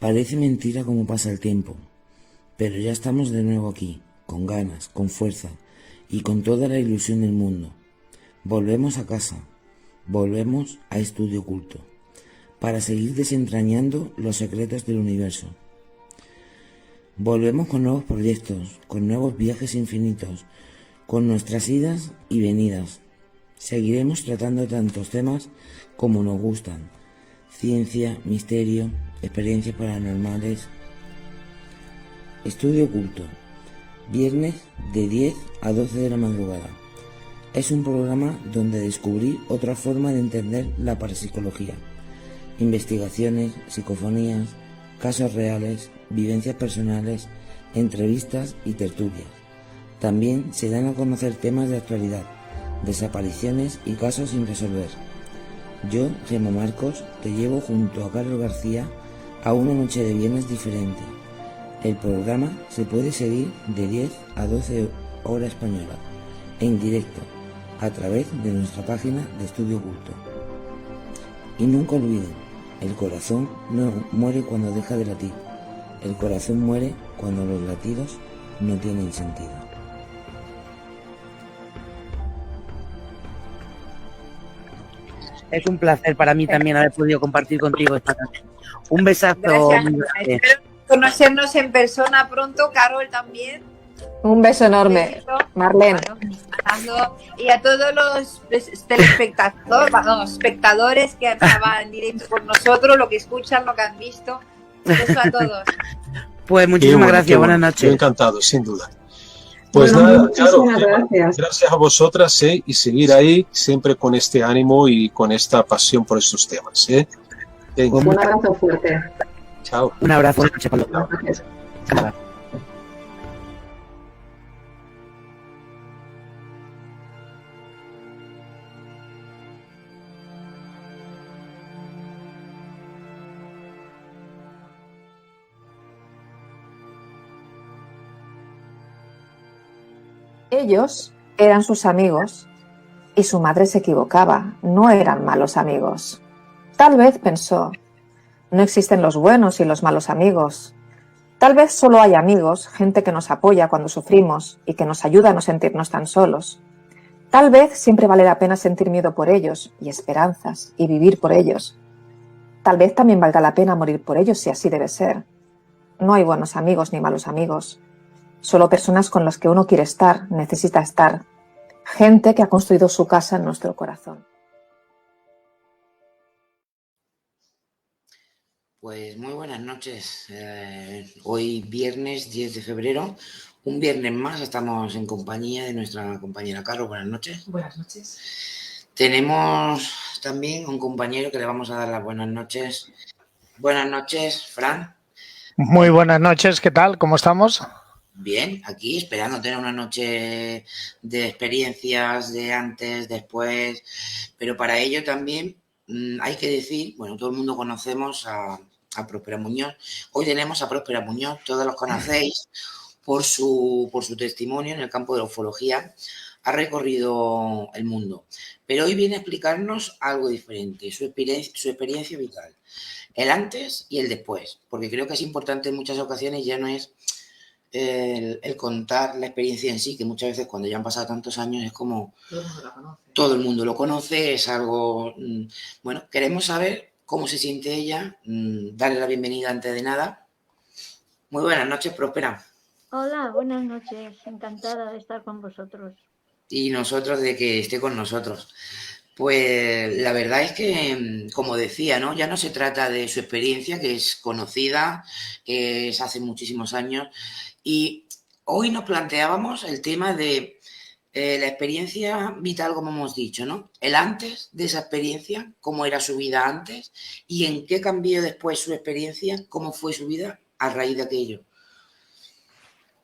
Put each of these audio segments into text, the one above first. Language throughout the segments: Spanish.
Parece mentira cómo pasa el tiempo, pero ya estamos de nuevo aquí, con ganas, con fuerza y con toda la ilusión del mundo. Volvemos a casa, volvemos a Estudio Oculto, para seguir desentrañando los secretos del universo. Volvemos con nuevos proyectos, con nuevos viajes infinitos, con nuestras idas y venidas. Seguiremos tratando tantos temas como nos gustan: ciencia, misterio, experiencias paranormales. Estudio Oculto, viernes de 10 a 12 de la madrugada. Es un programa donde descubrir otra forma de entender la parapsicología. Investigaciones, psicofonías, casos reales, vivencias personales, entrevistas y tertulias. También se dan a conocer temas de actualidad, desapariciones y casos sin resolver. Yo, Gemma Marcos, te llevo junto a Carlos García a una noche de viernes diferente. El programa se puede seguir de 10 a 12 hora española, en directo, a través de nuestra página de Estudio Oculto. Y nunca olviden, el corazón no muere cuando deja de latir. El corazón muere cuando los latidos no tienen sentido. Es un placer para mí también haber podido compartir contigo esta noche. Un besazo. Gracias. Espero conocernos en persona pronto, Carol también. Un beso enorme, Marlene. Y a todos los espectadores que estaban en directo con nosotros, lo que escuchan, lo que han visto. Un beso a todos. Pues muchísimas gracias, buenas noches. Yo encantado, sin duda. Pues nada, claro, gracias a vosotras y seguir ahí siempre con este ánimo y con esta pasión por estos temas. Un abrazo fuerte. Chao. Un abrazo. Chao. Ellos eran sus amigos y su madre se equivocaba, no eran malos amigos. Tal vez pensó, no existen los buenos y los malos amigos. Tal vez solo hay amigos, gente que nos apoya cuando sufrimos y que nos ayuda a no sentirnos tan solos. Tal vez siempre vale la pena sentir miedo por ellos y esperanzas y vivir por ellos. Tal vez también valga la pena morir por ellos si así debe ser. No hay buenos amigos ni malos amigos. Solo personas con las que uno quiere estar, necesita estar. Gente que ha construido su casa en nuestro corazón. Pues muy buenas noches. Hoy viernes 10 de febrero, un viernes más, estamos en compañía de nuestra compañera Carlos. Buenas noches. Buenas noches. Tenemos también un compañero que le vamos a dar las buenas noches. Buenas noches, Fran. Muy buenas noches, ¿qué tal? ¿Cómo estamos? Bien, aquí esperando tener una noche de experiencias de antes, después, pero para ello también hay que decir, bueno, todo el mundo conocemos a Próspera Muñoz. Hoy tenemos a Próspera Muñoz, todos los conocéis por su testimonio en el campo de la ufología. Ha recorrido el mundo, pero hoy viene a explicarnos algo diferente, su experiencia vital, el antes y el después, porque creo que es importante en muchas ocasiones, ya no es el contar la experiencia en sí, que muchas veces cuando ya han pasado tantos años es como todo el mundo lo conoce, es algo, bueno, queremos saber cómo se siente ella, darle la bienvenida antes de nada. Muy buenas noches, Próspera. Hola, buenas noches, encantada de estar con vosotros. Y nosotros de que esté con nosotros. Pues la verdad es que, como decía, ¿no? Ya no se trata de su experiencia, que es conocida, que es hace muchísimos años, y hoy nos planteábamos el tema de la experiencia vital, como hemos dicho, ¿no? El antes de esa experiencia, cómo era su vida antes y en qué cambió después su experiencia, cómo fue su vida a raíz de aquello.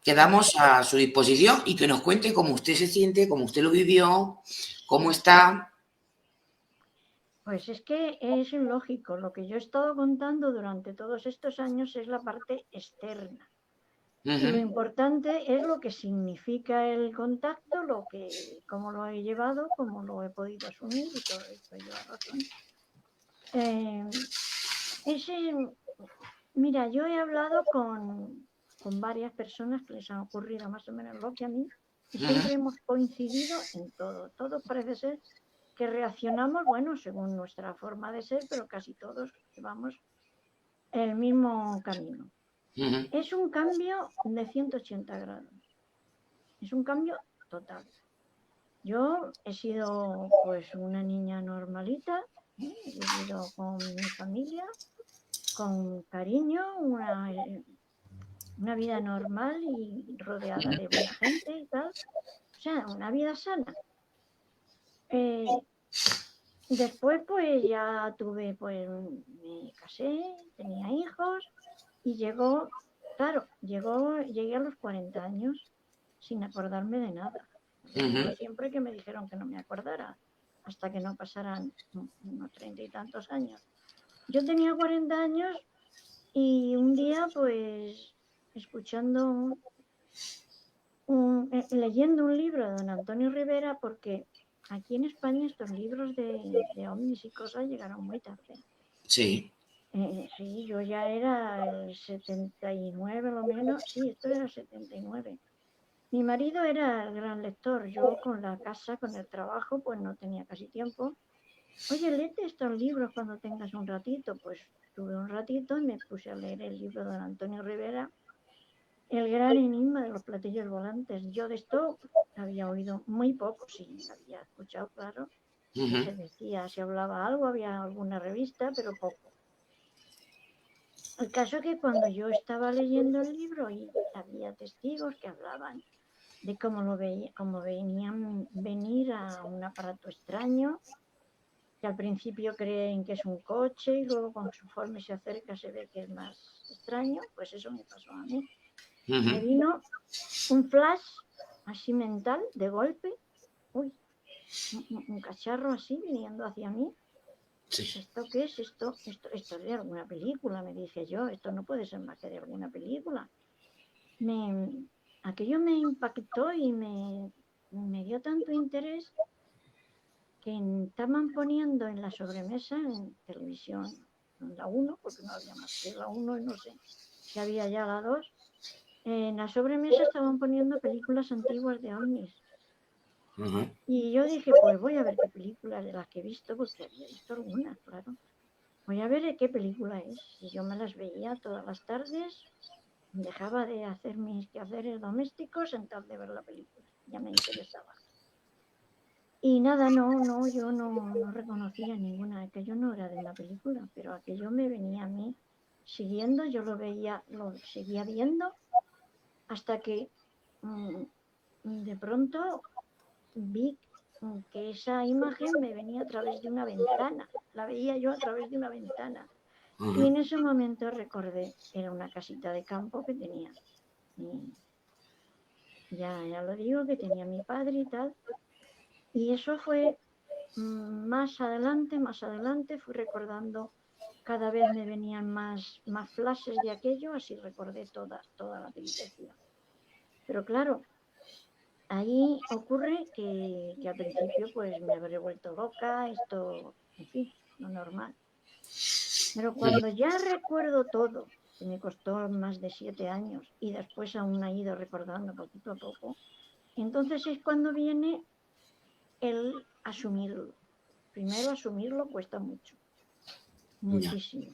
Quedamos a su disposición y que nos cuente cómo usted se siente, cómo usted lo vivió, cómo está. Pues es que es lógico, lo que yo he estado contando durante todos estos años es la parte externa. Y lo importante es lo que significa el contacto, cómo lo he llevado, cómo lo he podido asumir y todo esto lleva razón. Mira, yo he hablado con varias personas que les ha ocurrido más o menos lo que a mí y siempre hemos coincidido en todo. Todos parece ser que reaccionamos, bueno, según nuestra forma de ser, pero casi todos llevamos el mismo camino. Es un cambio de 180 grados. Es un cambio total. Yo he sido pues una niña normalita, he vivido con mi familia, con cariño, una vida normal y rodeada de buena gente y tal. O sea, una vida sana. Después pues ya tuve, pues me casé, tenía hijos y llegué a los 40 años sin acordarme de nada. Siempre que me dijeron que no me acordara, hasta que no pasaran unos 30 y tantos años. Yo tenía 40 años y un día, pues, leyendo un libro de don Antonio Rivera, porque aquí en España estos libros de ovnis y cosas llegaron muy tarde. Sí. Sí, yo ya era el 79 lo menos, sí, esto era el 79. Mi marido era el gran lector, yo con la casa, con el trabajo, pues no tenía casi tiempo. Oye, léete estos libros cuando tengas un ratito. Pues tuve un ratito y me puse a leer el libro de don Antonio Rivera, El gran enigma de los platillos volantes. Yo de esto había oído muy poco, sí, había escuchado, claro, que se decía, se hablaba algo, había alguna revista, pero poco. El caso es que cuando yo estaba leyendo el libro y había testigos que hablaban de cómo venían venir a un aparato extraño, que al principio creen que es un coche y luego conforme se acerca se ve que es más extraño, pues eso me pasó a mí. Me vino un flash así mental, de golpe, uy, un cacharro así viniendo hacia mí. Sí. ¿Esto qué es? Esto es de alguna película, me dije yo, esto no puede ser más que de alguna película. Aquello me impactó y me dio tanto interés que estaban poniendo en la sobremesa en televisión, en la 1, porque no había más que la 1 y no sé si había ya la 2, en la sobremesa estaban poniendo películas antiguas de ovnis. Y yo dije, pues voy a ver qué películas de las que he visto, porque había visto algunas, claro. Voy a ver qué película es. Y yo me las veía todas las tardes, dejaba de hacer mis quehaceres domésticos en tal de ver la película. Ya me interesaba. Y nada, yo no reconocía ninguna, aquello no era de una película, pero aquello me venía a mí siguiendo, yo lo seguía viendo, hasta que de pronto vi que esa imagen me venía a través de una ventana, la veía yo a través de una ventana. Y en ese momento recordé, era una casita de campo que tenía, ya lo digo, que tenía mi padre y tal, y eso fue. Más adelante fui recordando, cada vez me venían más flashes de aquello, así recordé toda la peripecia. Pero claro, ahí ocurre que al principio pues me habré vuelto loca, esto, en fin, lo normal. Pero cuando ya recuerdo todo, que me costó más de 7 años y después aún he ido recordando poquito a poco, entonces es cuando viene el asumirlo. Primero asumirlo cuesta mucho, muchísimo.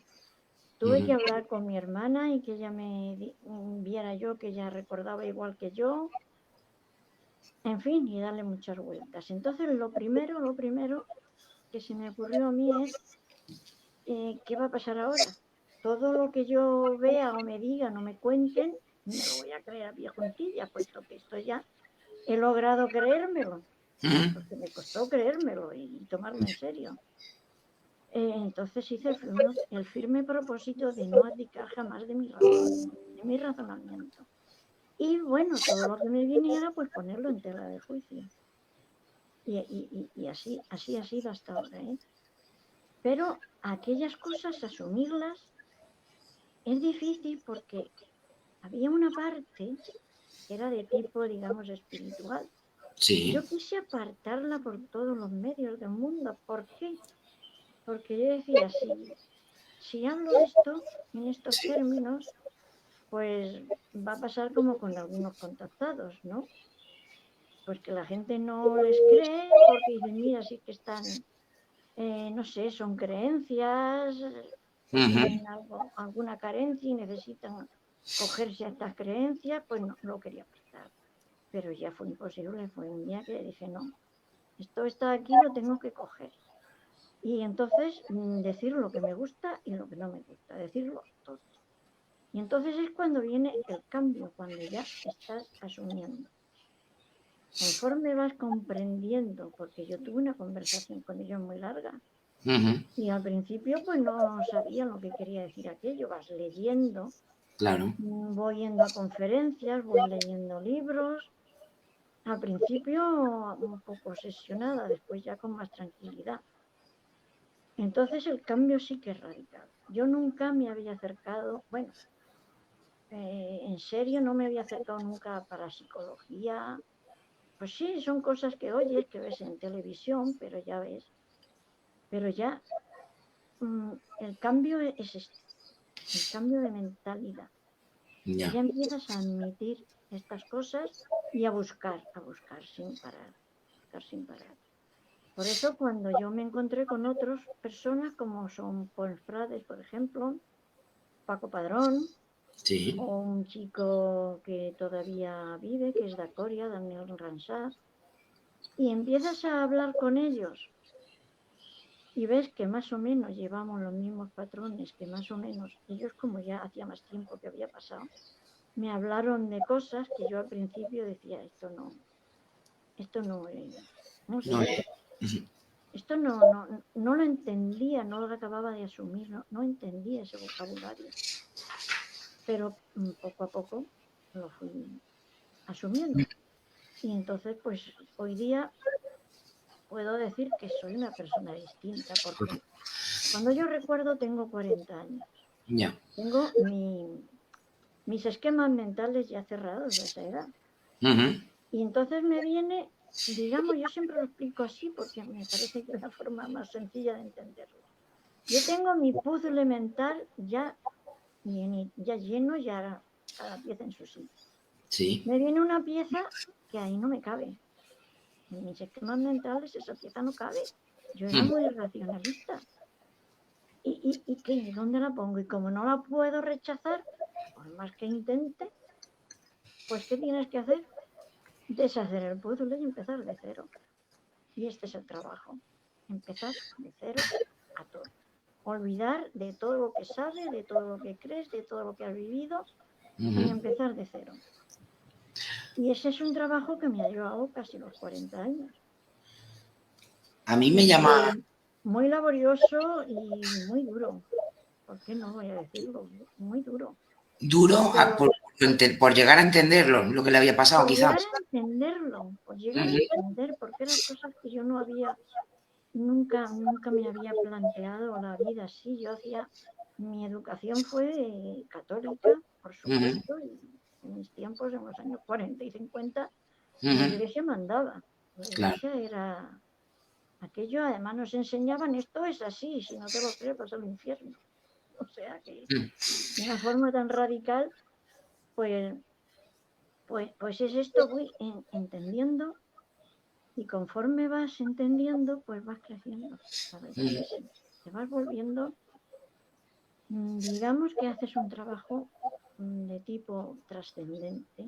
Tuve que hablar con mi hermana y que ella viera yo que ella recordaba igual que yo, en fin, y darle muchas vueltas. Entonces lo primero que se me ocurrió a mí es, ¿qué va a pasar ahora? Todo lo que yo vea o me digan o me cuenten, me lo voy a creer a pie juntillas, puesto que esto ya he logrado creérmelo, porque me costó creérmelo y tomarlo en serio. Entonces hice el firme propósito de no abdicar jamás de mi razonamiento. Y bueno, todo lo que me viniera, pues ponerlo en tela de juicio. Y así ha sido hasta ahora, ¿eh? Pero aquellas cosas, asumirlas, es difícil porque había una parte que era de tipo, digamos, espiritual. Sí. Yo quise apartarla por todos los medios del mundo. ¿Por qué? Porque yo decía, si hablo de esto en estos términos, pues va a pasar como con algunos contactados, ¿no? Pues que la gente no les cree porque dicen, mira, sí que están, no sé, son creencias, tienen alguna carencia y necesitan cogerse a estas creencias, pues no lo quería prestar. Pero ya fue imposible, fue un día que dije, no, esto está aquí, lo tengo que coger. Y entonces decir lo que me gusta y lo que no me gusta, decirlo todo. Y entonces es cuando viene el cambio, cuando ya estás asumiendo. Conforme vas comprendiendo, porque yo tuve una conversación con ellos muy larga, y al principio pues no sabía lo que quería decir aquello, vas leyendo, Claro. voy yendo a conferencias, voy leyendo libros, al principio un poco obsesionada, después ya con más tranquilidad. Entonces el cambio sí que es radical. Yo nunca me había acercado, bueno, en serio no me había acercado nunca a parapsicología. Pues sí, son cosas que oyes, que ves en televisión, pero ya ves. Pero ya el cambio es este, el cambio de mentalidad. Ya. Ya empiezas a admitir estas cosas y a buscar sin parar, buscar sin parar. Por eso cuando yo me encontré con otras personas como son Paul Frades, por ejemplo, Paco Padrón, Sí. o un chico que todavía vive, que es de Coria, Daniel Ransat, y empiezas a hablar con ellos y ves que más o menos llevamos los mismos patrones, que más o menos ellos, como ya hacía más tiempo que había pasado, me hablaron de cosas que yo al principio decía, esto no ¿cómo se No, dice? Esto no lo entendía, no lo acababa de asumir, no entendía ese vocabulario. Pero poco a poco lo fui asumiendo. Y entonces, pues hoy día puedo decir que soy una persona distinta, porque cuando yo recuerdo tengo 40 años. Ya. Tengo mis esquemas mentales ya cerrados a esa edad. Y entonces me viene, digamos, yo siempre lo explico así porque me parece que es la forma más sencilla de entenderlo. Yo tengo mi puzzle mental ya lleno, ya cada pieza en su sitio. Sí. Me viene una pieza que ahí no me cabe. En mis esquemas mentales esa pieza no cabe. Yo era muy racionalista. ¿Y qué? ¿Dónde la pongo? Y como no la puedo rechazar, por más que intente, pues ¿qué tienes que hacer? Deshacer el puzzle y empezar de cero. Y este es el trabajo. Empezar de cero a todo. Olvidar de todo lo que sabes, de todo lo que crees, de todo lo que has vivido y empezar de cero. Y ese es un trabajo que me ha llevado casi los 40 años. A mí me llama... Muy laborioso y muy duro. ¿Por qué no voy a decirlo? Muy duro. Duro por llegar a entenderlo, lo que le había pasado, quizás. Por llegar a entender, porque eran cosas que yo no había, nunca me había planteado la vida así. Yo mi educación fue católica, por supuesto, y en mis tiempos, en los años 40 y 50, la iglesia mandaba. La iglesia era aquello, además nos enseñaban, esto es así, si no te lo crees vas al infierno. O sea que de una forma tan radical, pues es esto, voy entendiendo y conforme vas entendiendo, pues vas creciendo. La verdad que sí. Te vas volviendo, digamos que haces un trabajo de tipo trascendente.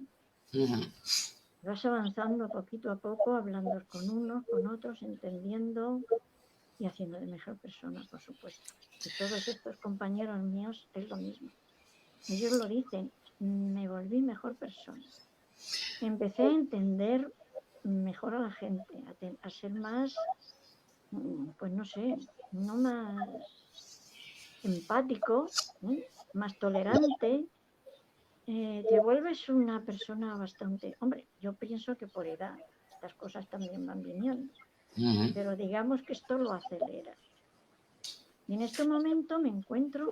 Vas avanzando poquito a poco, hablando con unos, con otros, entendiendo y haciendo de mejor persona, por supuesto. Y todos estos compañeros míos es lo mismo. Ellos lo dicen, me volví mejor persona. Empecé a entender mejor a la gente, a ser más, pues no sé, no más empático, más tolerante. Te vuelves una persona bastante... Hombre, yo pienso que por edad estas cosas también van viniendo, pero digamos que esto lo acelera. Y en este momento me encuentro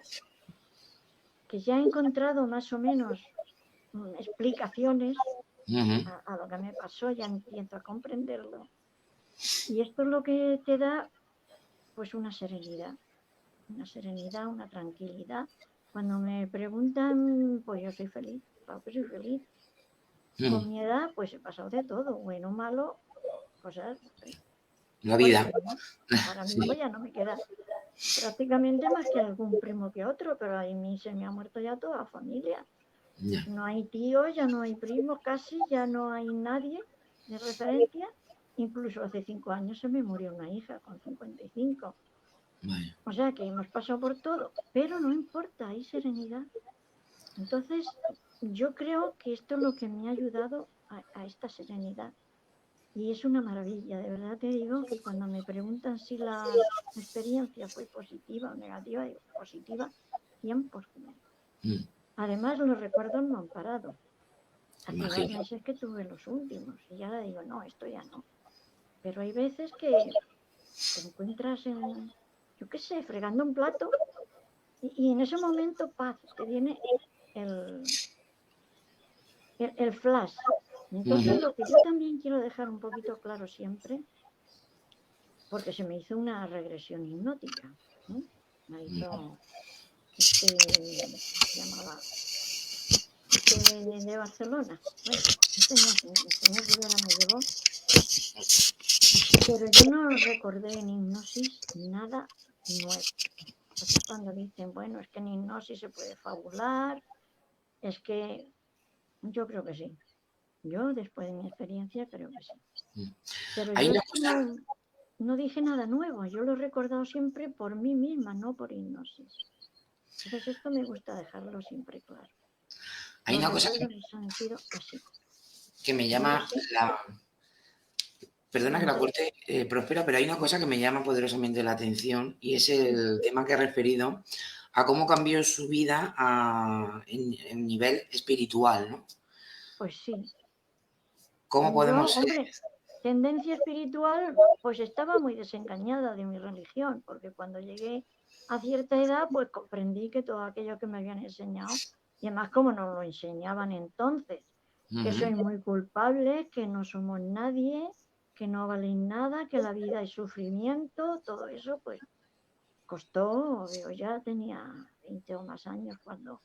que ya he encontrado más o menos explicaciones a lo que me pasó, ya empiezo a comprenderlo. Y esto es lo que te da pues una serenidad. una serenidad, una tranquilidad. Cuando me preguntan, pues yo soy feliz, claro que soy feliz. Con mi edad, pues he pasado de todo, bueno, malo, cosas. La vida. Ahora mismo ya no me queda prácticamente más que algún primo que otro, pero a mí se me ha muerto ya toda la familia. Ya. No hay tíos, ya no hay primos casi, ya no hay nadie de referencia. Incluso hace 5 años se me murió una hija con 55. Vaya. O sea que hemos pasado por todo, pero no importa, hay serenidad. Entonces, yo creo que esto es lo que me ha ayudado a esta serenidad. Y es una maravilla, de verdad te digo que cuando me preguntan si la experiencia fue positiva o negativa, digo, positiva 100%. Además, los recuerdos no han parado. Hace 2 meses que tuve los últimos y ahora digo, no, esto ya no. Pero hay veces que te encuentras en, yo qué sé, fregando un plato y en ese momento, paz, te viene el flash. Entonces, lo que yo también quiero dejar un poquito claro siempre, porque se me hizo una regresión hipnótica. Me hizo se llamaba de Barcelona. Bueno, el señor Rivera me llevó, pero yo no recordé en hipnosis nada nuevo. Entonces cuando dicen, bueno, es que en hipnosis se puede fabular, es que yo creo que sí. Yo, después de mi experiencia, creo que sí. Pero yo no dije nada nuevo, yo lo he recordado siempre por mí misma, no por hipnosis. Entonces esto me gusta dejarlo siempre claro. Hay una cosa han sido así. Que me llama Perdona que la corte, Próspera, pero hay una cosa que me llama poderosamente la atención y es el tema que ha referido a cómo cambió su vida en nivel espiritual, ¿no? Pues sí. ¿Cómo podemos...? Hombre, tendencia espiritual, pues estaba muy desengañada de mi religión, porque cuando llegué a cierta edad, pues comprendí que todo aquello que me habían enseñado, y además como nos lo enseñaban entonces, que soy muy culpable, que no somos nadie, que no valen nada, que la vida es sufrimiento, todo eso, pues costó, yo ya tenía 20 o más años cuando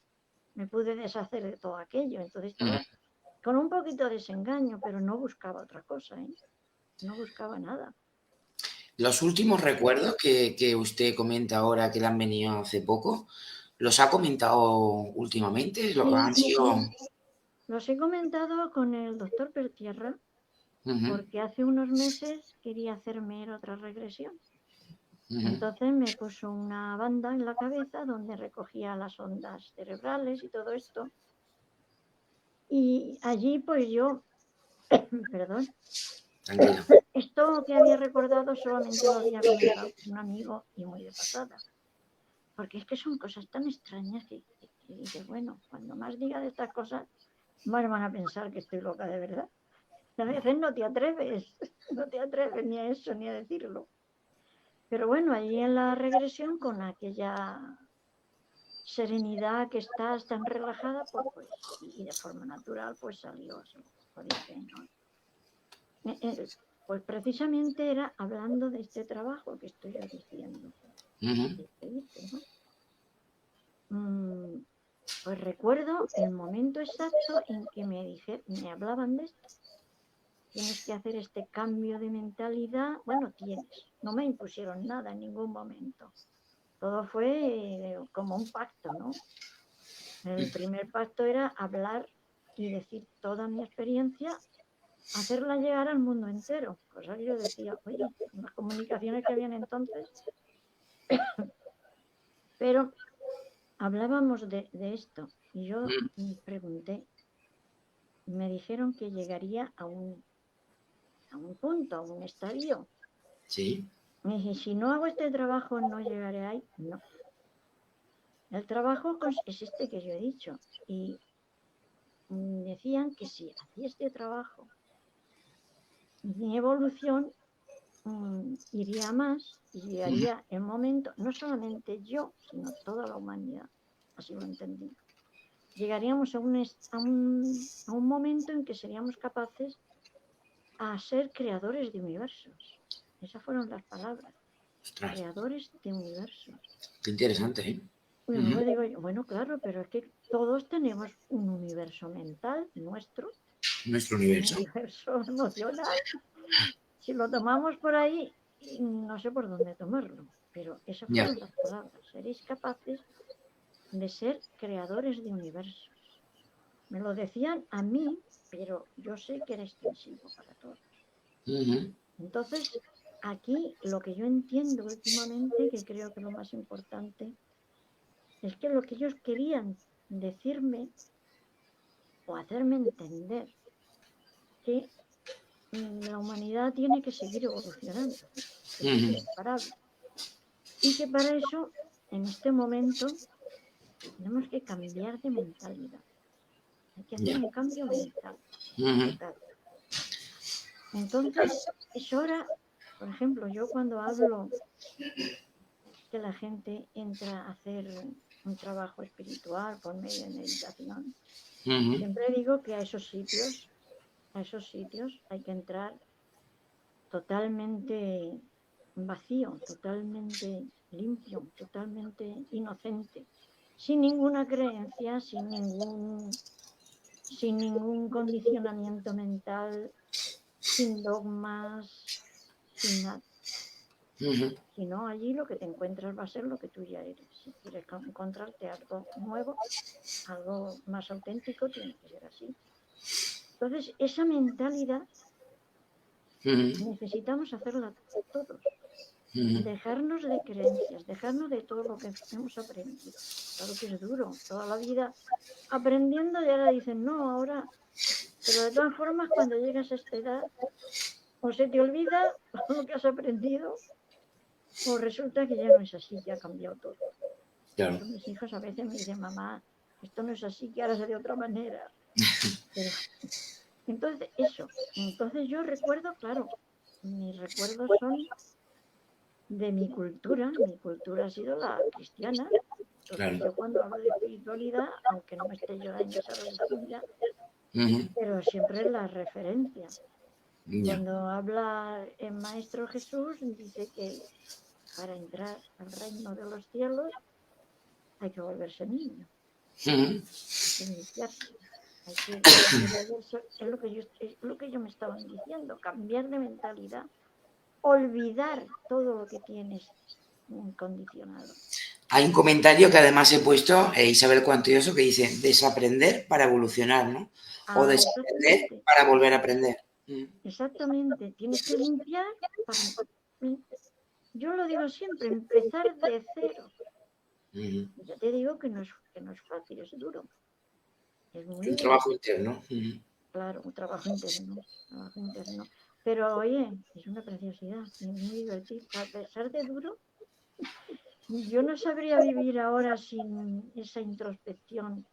me pude deshacer de todo aquello, entonces estaba con un poquito de desengaño, pero no buscaba otra cosa, no buscaba nada. Los últimos recuerdos que usted comenta ahora que le han venido hace poco, ¿los ha comentado últimamente? Sí, los he comentado con el doctor Pertierra, porque hace unos meses quería hacerme otra regresión. Entonces me puso una banda en la cabeza donde recogía las ondas cerebrales y todo esto. Y allí pues yo, perdón, tranquilo, esto que había recordado solamente lo había comentado con un amigo y muy de pasada. Porque es que son cosas tan extrañas que dices, bueno, cuando más diga de estas cosas, más van a pensar que estoy loca de verdad. A veces no te atreves ni a eso, ni a decirlo. Pero bueno, allí en la regresión, con aquella serenidad que estás tan relajada, pues y de forma natural, pues salió, lo dije, ¿no? Pues precisamente era hablando de este trabajo que estoy diciendo. Pues recuerdo el momento exacto en que me hablaban de esto. Tienes que hacer este cambio de mentalidad. Bueno, no me impusieron nada en ningún momento. Todo fue como un pacto, ¿no? El primer pacto era hablar y decir toda mi experiencia, hacerla llegar al mundo entero. Cosa que yo decía, oye, las comunicaciones que habían entonces. Pero hablábamos de esto y yo pregunté, me dijeron que llegaría a un punto, a un estadio. Sí. Me dije, si no hago este trabajo, no llegaré ahí. No. El trabajo es este que yo he dicho. Y decían que si hacía este trabajo, mi evolución iría más y llegaría el momento, no solamente yo, sino toda la humanidad. Así lo entendí. Llegaríamos a un momento en que seríamos capaces a ser creadores de universos. Esas fueron las palabras. Ostras, creadores de universos. qué interesante, ¿eh? Bueno, luego digo yo, bueno, claro, pero es que todos tenemos un universo mental nuestro, Nuestro un universo. universo emocional. Si lo tomamos por ahí, no sé por dónde tomarlo, pero esas Ya. fueron las palabras. Seréis capaces de ser creadores de universos. Me lo decían a mí, pero yo sé que era extensivo para todos. Ujú. Entonces, aquí lo que yo entiendo últimamente, que creo que lo más importante, es que lo que ellos querían decirme o hacerme entender que la humanidad tiene que seguir evolucionando, que eso es Ujú. imparable. Y que para eso, en este momento, tenemos que cambiar de mentalidad. Hay que hacer Ya. un cambio mental Ujú. total. Entonces, es hora, por ejemplo, yo cuando hablo que la gente entra a hacer un trabajo espiritual por medio de meditación, Ujú. siempre digo que a esos sitios hay que entrar totalmente vacío, totalmente limpio, totalmente inocente, sin ninguna creencia, sin ningún condicionamiento mental, sin dogmas, sin nada. Ujú. Si no, allí lo que te encuentras va a ser lo que tú ya eres. Si quieres encontrarte algo nuevo, algo más auténtico, tiene que ser así. Entonces, esa mentalidad Ujú. necesitamos hacerla todos. Ujú. Dejarnos de creencias, dejarnos de todo lo que hemos aprendido. Claro que es duro, toda la vida aprendiendo y ahora dicen, no, ahora. Pero de todas formas, cuando llegas a esta edad, o se te olvida lo que has aprendido, o resulta que ya no es así, que ha cambiado todo. Por Claro. eso mis hijos a veces me dicen, mamá, esto no es así, que ahora es de otra manera. Pero, entonces, eso. Entonces yo recuerdo, claro, mis recuerdos son de mi cultura. Mi cultura ha sido la cristiana. Entonces Claro. yo cuando hablo de espiritualidad, aunque no me esté yo en esa religiosidad, Ujú. pero siempre es la referencia. Ya. Cuando habla el Maestro Jesús, dice que para entrar al reino de los cielos hay que volverse niño, Ujú. hay que iniciarse, hay que volverse, es lo que yo me estaban diciendo, cambiar de mentalidad, olvidar todo lo que tienes condicionado. Hay un comentario que además he puesto, Isabel Cuantioso, que dice desaprender para evolucionar, ¿no? O desaprender Exactamente, para volver a aprender. exactamente, tienes que limpiar para, yo lo digo siempre, empezar de cero. Ujú. Ya te digo que no es fácil, es duro, es muy Un duro. trabajo interno. Ujú. Claro, un trabajo interno. Pero oye, es una preciosidad y muy divertido. A pesar de duro, yo no sabría vivir ahora sin esa introspección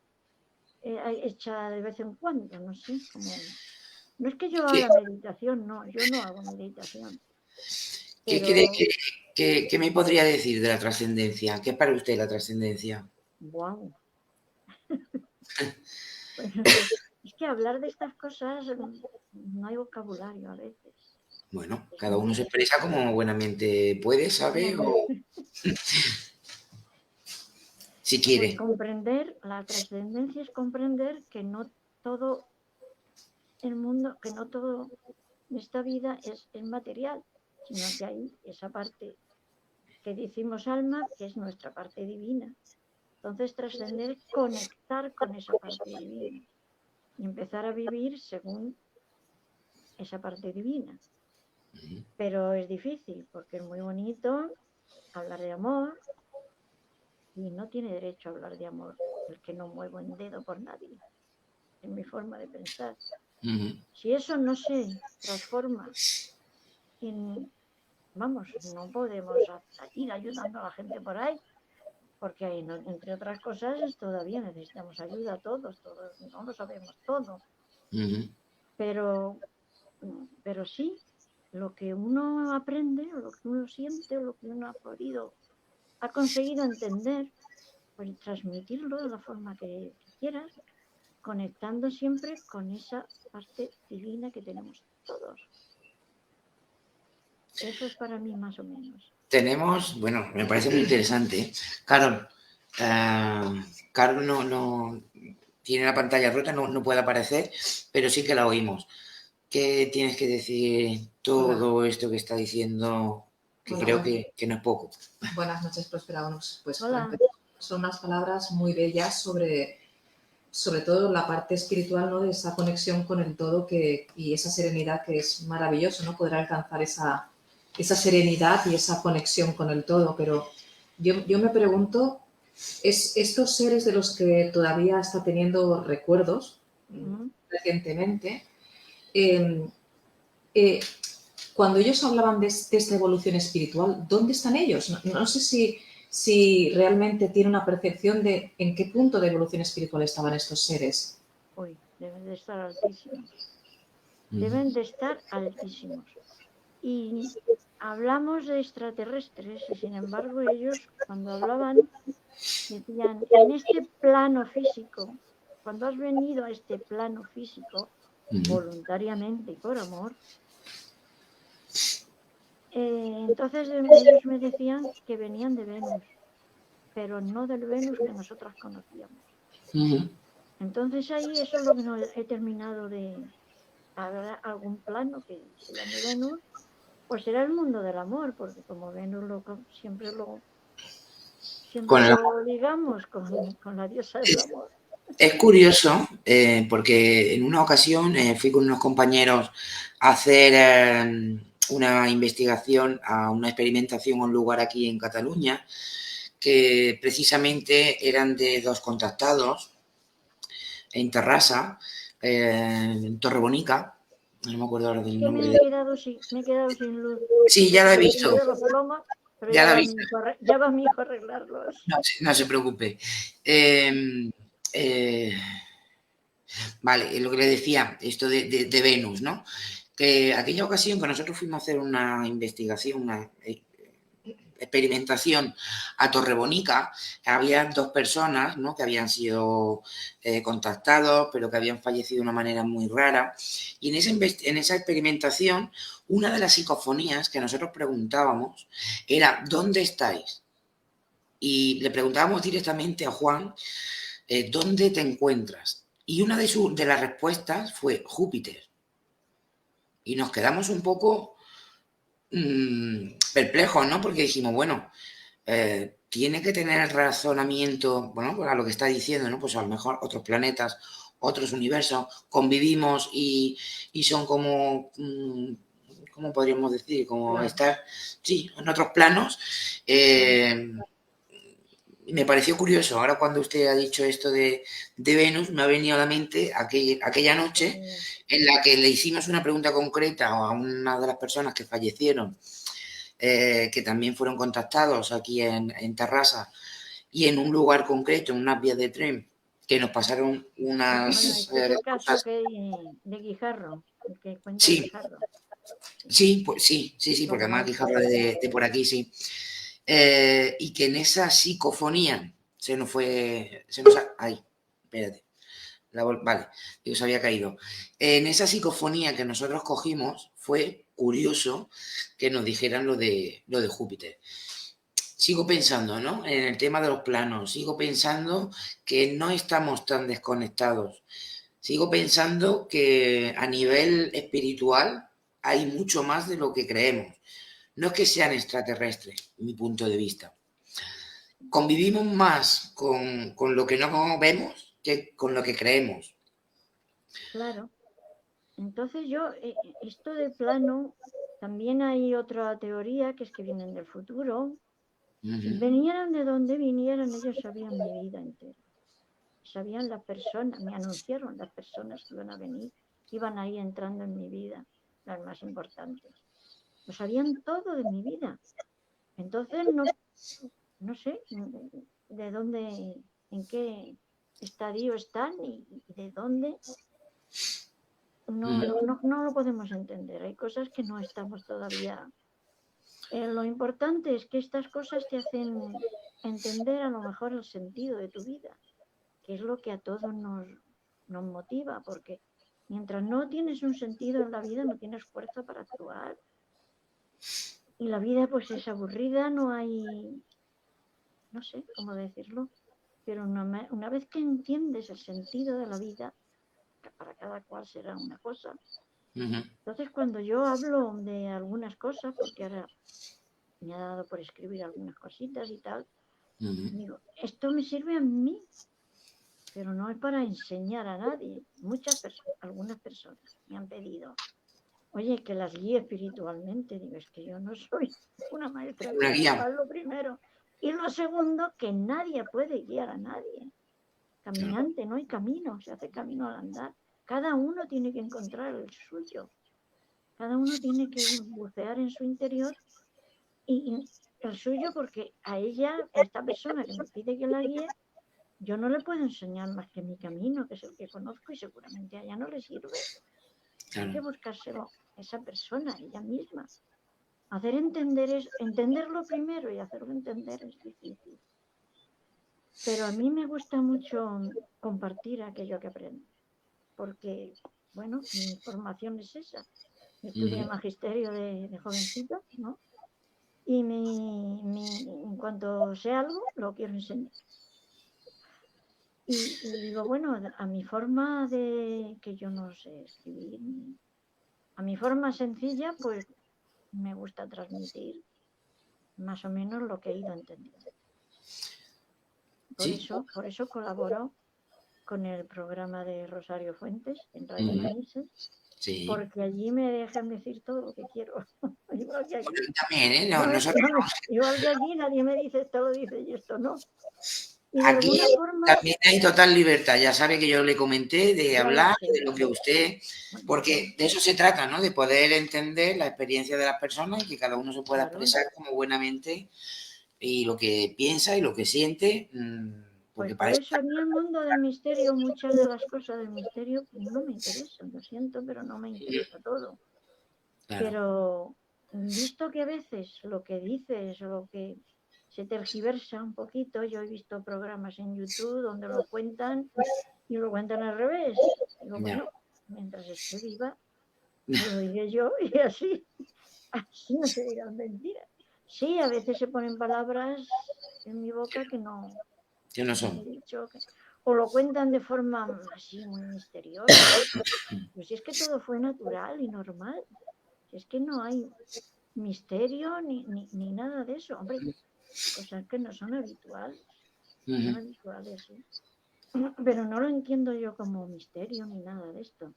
hecha de vez en cuando, no sé, como... No es que yo ¿Qué, haga meditación, no, yo no hago meditación, qué cree pero, que me podría decir de la trascendencia? ¿Qué es para usted la trascendencia? wow. Es que hablar de estas cosas no hay vocabulario a veces. Bueno, Es cada muy uno se difícil. expresa como buenamente puede, ¿sabe? Como O si Pues quiere. comprender, la trascendencia es comprender que no todo el mundo, que no todo en esta vida es material, sino que hay esa parte que decimos alma, que es nuestra parte divina. Entonces trascender, conectar con esa parte divina y empezar a vivir según esa parte divina. Pero es difícil porque es muy bonito hablar de amor y no tiene derecho a hablar de amor el que no mueve un dedo por nadie. Es mi forma de pensar. Ujú. Si eso no se transforma en, vamos, no podemos ir ayudando a la gente por ahí, porque hay, entre otras cosas todavía necesitamos ayuda todos, no lo sabemos todo, Ujú. pero, pero sí, lo que uno aprende, lo que uno siente, lo que uno ha conseguido entender, pues transmitirlo de la forma que quieras, conectando siempre con esa parte divina que tenemos todos. Eso es para mí más o menos. tenemos, bueno, me parece muy interesante. Carol, Carol no tiene la pantalla rota, no puede aparecer, pero sí que la oímos. ¿Qué tienes que decir todo esto que está diciendo? Que creo que no es poco. Buenas noches, Prosperados. Pues Hola. son unas palabras muy bellas sobre todo la parte espiritual, ¿no? De esa conexión con el todo y esa serenidad que es maravilloso, ¿no? Poder alcanzar esa serenidad y esa conexión con el todo. Pero yo me pregunto, estos seres de los que todavía está teniendo recuerdos recientemente, cuando ellos hablaban de esta evolución espiritual, ¿dónde están ellos? No sé si realmente tiene una percepción de en qué punto de evolución espiritual estaban estos seres. Uy, deben de estar altísimos. Deben de estar altísimos. Y hablamos de extraterrestres y sin embargo ellos cuando hablaban decían, en este plano físico, cuando has venido a este plano físico, voluntariamente y por amor, entonces ellos me decían que venían de Venus, pero no del Venus que nosotros conocíamos. Entonces ahí eso es lo que no he terminado de... Habrá algún plano que se llame Venus, pues será el mundo del amor, porque como Venus siempre lo ligamos con la diosa del amor. Es curioso porque en una ocasión fui con unos compañeros a hacer una investigación, a una experimentación a un lugar aquí en Cataluña, que precisamente eran de dos contactados en Terrassa, en Torrebonica, no me acuerdo ahora del nombre. Me he quedado sin luz. Sí, ya lo he visto. Pero ya va mi hijo a arreglarlos. No se preocupe. Vale, lo que le decía, esto de Venus, ¿no? Que aquella ocasión que nosotros fuimos a hacer una investigación, una experimentación a Torrebonica, había dos personas, ¿no? Que habían sido contactados, pero que habían fallecido de una manera muy rara. Y en esa experimentación, una de las psicofonías que nosotros preguntábamos era, ¿dónde estáis? Y le preguntábamos directamente a Juan, ¿dónde te encuentras? Y una de las respuestas fue Júpiter. Y nos quedamos un poco perplejos, ¿no? Porque dijimos, bueno, tiene que tener el razonamiento, bueno, pues a lo que está diciendo, ¿no? Pues a lo mejor otros planetas, otros universos, convivimos y son como, ¿cómo podríamos decir? Como estar, sí, en otros planos. Me pareció curioso, ahora cuando usted ha dicho esto de Venus, me ha venido a la mente aquella noche en la que le hicimos una pregunta concreta a una de las personas que fallecieron, que también fueron contactados aquí en Terrassa y en un lugar concreto, en unas vías de tren, que nos pasaron unas... Bueno, el caso de Guijarro, el que cuenta sí. Guijarro. Sí, pues sí, porque además Guijarro de por aquí, sí. Y que en esa psicofonía ay, espérate, vale, digo, se había caído. En esa psicofonía que nosotros cogimos fue curioso que nos dijeran lo de Júpiter. Sigo pensando, ¿no? En el tema de los planos, sigo pensando que no estamos tan desconectados. Sigo pensando que a nivel espiritual hay mucho más de lo que creemos. No es que sean extraterrestres, mi punto de vista. Convivimos más con lo que no vemos que con lo que creemos. Claro. Entonces esto de plano, también hay otra teoría que es que vienen del futuro. Vinieran de donde vinieran, ellos sabían mi vida entera. Sabían las personas, me anunciaron las personas que iban a venir, iban a ir entrando en mi vida, las más importantes. Lo sabían todo de mi vida. Entonces, no sé de dónde, en qué estadio están y de dónde. No lo podemos entender. Hay cosas que no estamos todavía. Lo importante es que estas cosas te hacen entender a lo mejor el sentido de tu vida, que es lo que a todos nos motiva, porque mientras no tienes un sentido en la vida, no tienes fuerza para actuar. Y la vida pues es aburrida, no hay, no sé cómo decirlo, pero una vez que entiendes el sentido de la vida, que para cada cual será una cosa, entonces cuando yo hablo de algunas cosas, porque ahora me ha dado por escribir algunas cositas y tal, digo, esto me sirve a mí, pero no es para enseñar a nadie. Algunas personas me han pedido, oye, que las guíe espiritualmente. Digo, es que yo no soy una maestra espiritual, lo primero. Y lo segundo, que nadie puede guiar a nadie. Caminante, no hay camino, se hace camino al andar. Cada uno tiene que encontrar el suyo. Cada uno tiene que bucear en su interior y el suyo, porque a esta persona que me pide que la guíe, yo no le puedo enseñar más que mi camino, que es el que conozco, y seguramente a ella no le sirve. Hay que buscárselo a esa persona, ella misma. Entenderlo primero y hacerlo entender es difícil. Pero a mí me gusta mucho compartir aquello que aprendo, porque, bueno, mi formación es esa. Estudié magisterio de jovencito, ¿no? Y en cuanto sé algo, lo quiero enseñar. Y digo, bueno, a mi forma que yo no sé escribir, a mi forma sencilla, pues me gusta transmitir más o menos lo que he ido entendiendo. Por eso colaboro con el programa de Rosario Fuentes en Radio Manises, porque allí me dejan decir todo lo que quiero. Igual que aquí. También, Igual que aquí nadie me dice esto lo dice y esto no. Y de aquí alguna forma, también hay total libertad. Ya sabe que yo le comenté de hablar de lo que usted, porque de eso se trata, ¿no? De poder entender la experiencia de las personas y que cada uno se pueda expresar como buenamente y lo que piensa y lo que siente. Pues por eso a mí el mundo del misterio, muchas de las cosas del misterio no me interesan, lo siento, pero no me interesa todo. Pero visto que a veces lo que dices o lo que se tergiversa un poquito, yo he visto programas en YouTube donde lo cuentan y lo cuentan al revés. Digo, bueno, mientras esté viva, lo diré yo y así no se dirán mentiras. Sí, a veces se ponen palabras en mi boca que no son. O lo cuentan de forma así muy misteriosa. Pues si es que todo fue natural y normal. Si es que no hay misterio ni nada de eso. Hombre, cosas que no son habituales. Son habituales, sí. Pero no lo entiendo yo como misterio ni nada de esto.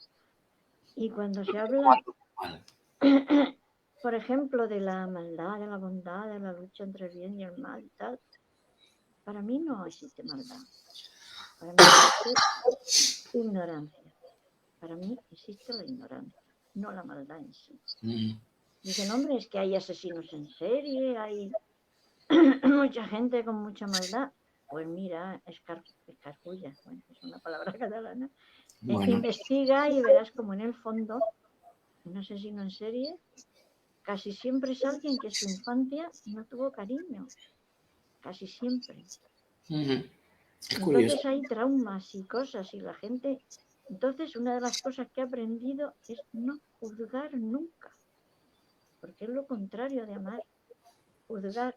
Y cuando se habla, por ejemplo, de la maldad, de la bondad, de la lucha entre el bien y el mal y tal, para mí no existe maldad. Para mí existe ignorancia. Para mí existe la ignorancia, no la maldad en sí. Dicen, hombre, es que hay asesinos en serie, hay mucha gente con mucha maldad. Pues mira, escarculla, bueno, es una palabra catalana. Investiga y verás como en el fondo un asesino en serie casi siempre es alguien que en su infancia no tuvo cariño. Casi siempre. Entonces hay traumas y cosas y la gente... Entonces una de las cosas que he aprendido es no juzgar nunca. Porque es lo contrario de amar. Juzgar.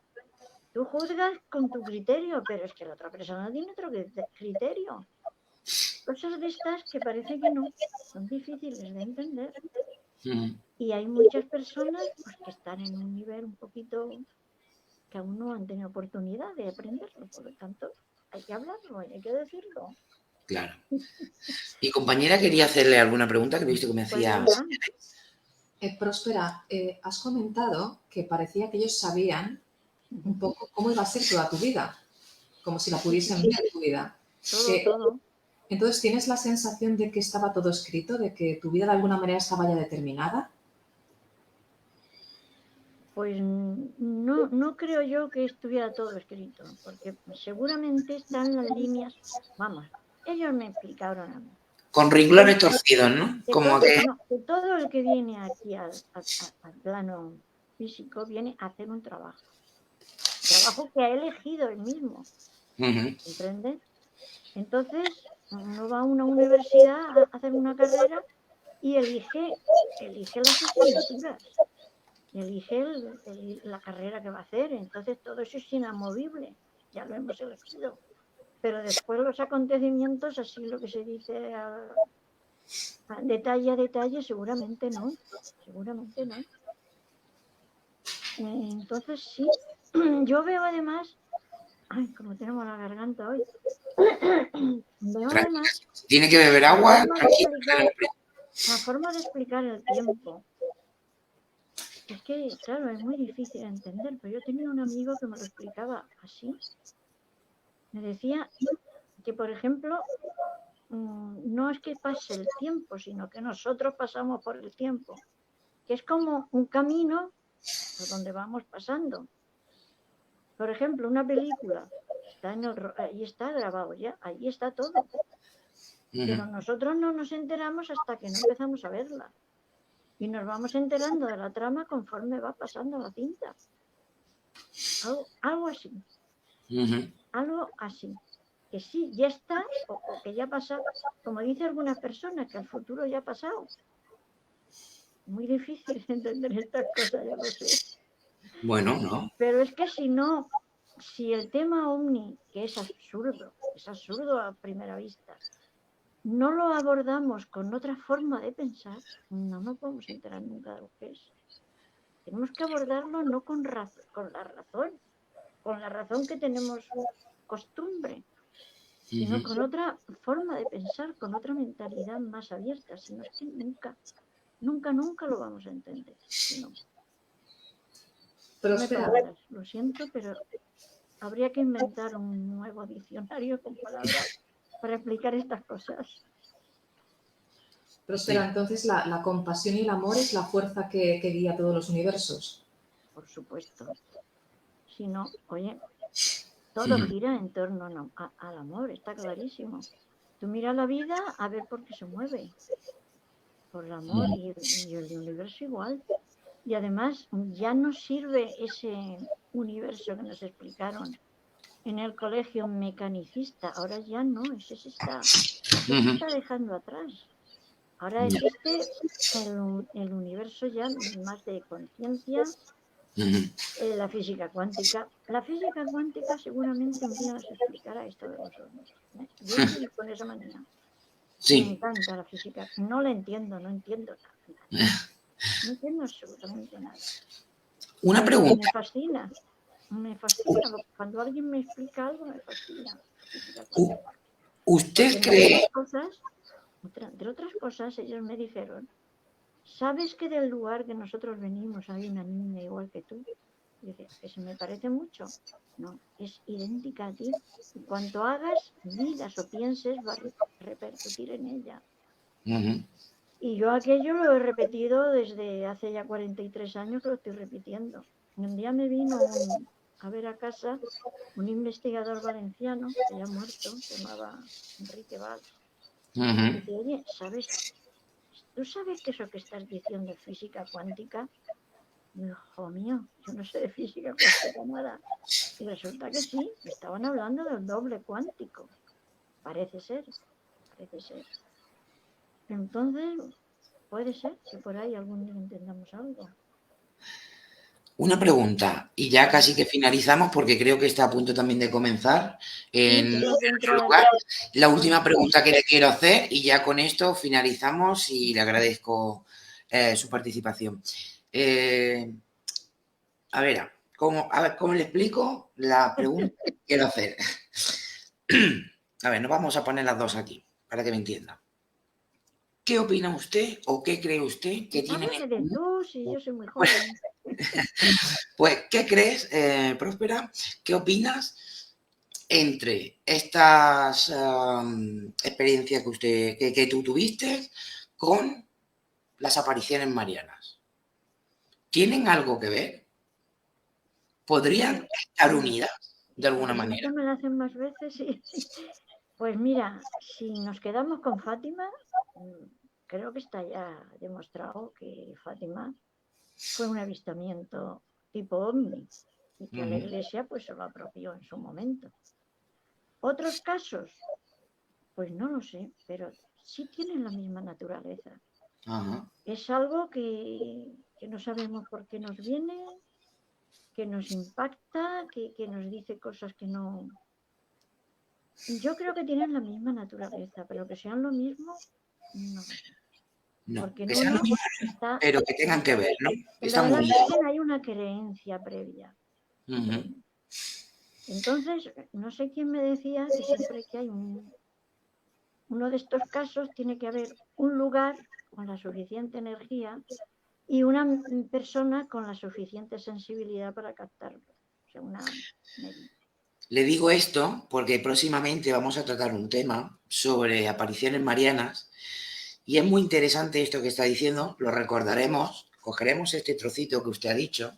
Tú juzgas con tu criterio, pero es que la otra persona tiene otro criterio. Cosas de estas que parece que no, son difíciles de entender. Y hay muchas personas pues, que están en un nivel un poquito que aún no han tenido oportunidad de aprenderlo. Por lo tanto, hay que hablarlo, hay que decirlo. Claro. Mi compañera quería hacerle alguna pregunta que he visto que me hacía... Próspera, has comentado que parecía que ellos sabían un poco cómo iba a ser toda tu vida, como si la pudiesen ver tu vida. Todo. Entonces, ¿tienes la sensación de que estaba todo escrito, de que tu vida de alguna manera estaba ya determinada? Pues no creo yo que estuviera todo escrito, porque seguramente están las líneas, vamos, ellos me explicaron a mí. Con renglones torcidos, ¿no? Que todo el que viene aquí al plano físico viene a hacer un trabajo que ha elegido él mismo, ¿entiendes? Entonces, uno va a una universidad a hacer una carrera y elige las asignaturas. elige la carrera que va a hacer, entonces todo eso es inamovible, ya lo hemos elegido. Pero después los acontecimientos, así lo que se dice a detalle a detalle, seguramente no, seguramente no. Entonces sí, yo veo además, ay, como tenemos la garganta hoy, veo además tiene que beber agua, la forma de explicar el tiempo. Es que, claro, es muy difícil de entender, pero yo tenía un amigo que me lo explicaba así. Me decía que, por ejemplo, no es que pase el tiempo, sino que nosotros pasamos por el tiempo, que es como un camino por donde vamos pasando. Por ejemplo, una película, ahí está grabado ya, ahí está todo. Pero nosotros no nos enteramos hasta que no empezamos a verla. Y nos vamos enterando de la trama conforme va pasando la cinta. Algo así. Algo así. Que sí, ya está, o que ya pasa, como dice algunas personas, que el futuro ya ha pasado. Muy difícil entender estas cosas, ya lo sé. Bueno, no. Pero es que si no, si el tema ovni, que es absurdo a primera vista, no lo abordamos con otra forma de pensar, no nos podemos enterar nunca de lo que es. Tenemos que abordarlo no con la razón que tenemos costumbre, sino con otra forma de pensar, con otra mentalidad más abierta, si no es que nunca lo vamos a entender. No. Lo siento, pero habría que inventar un nuevo diccionario con palabras para explicar estas cosas. Pero espera, entonces la compasión y el amor es la fuerza que guía todos los universos. Por supuesto. Si no, oye, todo gira en torno al amor, está clarísimo. Tú miras la vida a ver por qué se mueve. Por el amor y el universo igual. Y además ya no sirve ese universo que nos explicaron en el colegio mecanicista. Ahora ya no, ese se está dejando atrás. Ahora existe el universo ya más de conciencia, la física cuántica. La física cuántica seguramente un día nos explicará esto de los ovnis. Yo estoy con esa manía. Sí. Me encanta la física. No la entiendo, no entiendo nada. No entiendo absolutamente nada. Una pregunta. Me fascina. Cuando alguien me explica algo, me fascina. ¿Usted cree? Entre otras cosas, ellos me dijeron, ¿sabes que del lugar que nosotros venimos hay una niña igual que tú? Y dije, ¿que se me parece mucho? No, es idéntica a ti. Y cuanto hagas, digas o pienses, va a repercutir en ella. Y yo aquello lo he repetido desde hace ya 43 años que lo estoy repitiendo. Y un día me vino a ver a casa un investigador valenciano que ya ha muerto, se llamaba Enrique Valls. Y dice, oye, ¿tú sabes que eso que estás diciendo es física cuántica? Y digo, hijo mío, yo no sé de física cuántica nada. Y resulta que sí, estaban hablando del doble cuántico. Parece ser. Entonces, puede ser que por ahí algún día entendamos algo. Una pregunta, y ya casi que finalizamos porque creo que está a punto también de comenzar en otro lugar. La última pregunta que le quiero hacer y ya con esto finalizamos y le agradezco su participación. A ver, ¿cómo le explico la pregunta que quiero hacer? A ver, nos vamos a poner las dos aquí para que me entienda. ¿Qué opina usted o qué cree usted que tienen en común? Tú, si yo soy muy joven. Pues, ¿qué crees, Próspera? ¿Qué opinas entre estas experiencias que tú tuviste con las apariciones marianas? ¿Tienen algo que ver? ¿Podrían estar unidas de alguna manera? Me lo hacen más veces y... Pues mira, si nos quedamos con Fátima, creo que está ya demostrado que Fátima fue un avistamiento tipo ovni y que la Iglesia pues se lo apropió en su momento. Otros casos, pues no lo sé, pero sí tienen la misma naturaleza. Ajá. Es algo que no sabemos por qué nos viene, que nos impacta, que nos dice cosas que no... Yo creo que tienen la misma naturaleza, pero que sean lo mismo, no. No, Porque que en sean uno lo mismo, está... pero que tengan que ver, ¿no? En Está la de la muy bien. Virgen hay una creencia previa. Ujú. Entonces, no sé quién me decía que siempre que hay uno de estos casos tiene que haber un lugar con la suficiente energía y una persona con la suficiente sensibilidad para captarlo. O sea, una médium. Le digo esto porque próximamente vamos a tratar un tema sobre apariciones marianas y es muy interesante esto que está diciendo, lo recordaremos, cogeremos este trocito que usted ha dicho,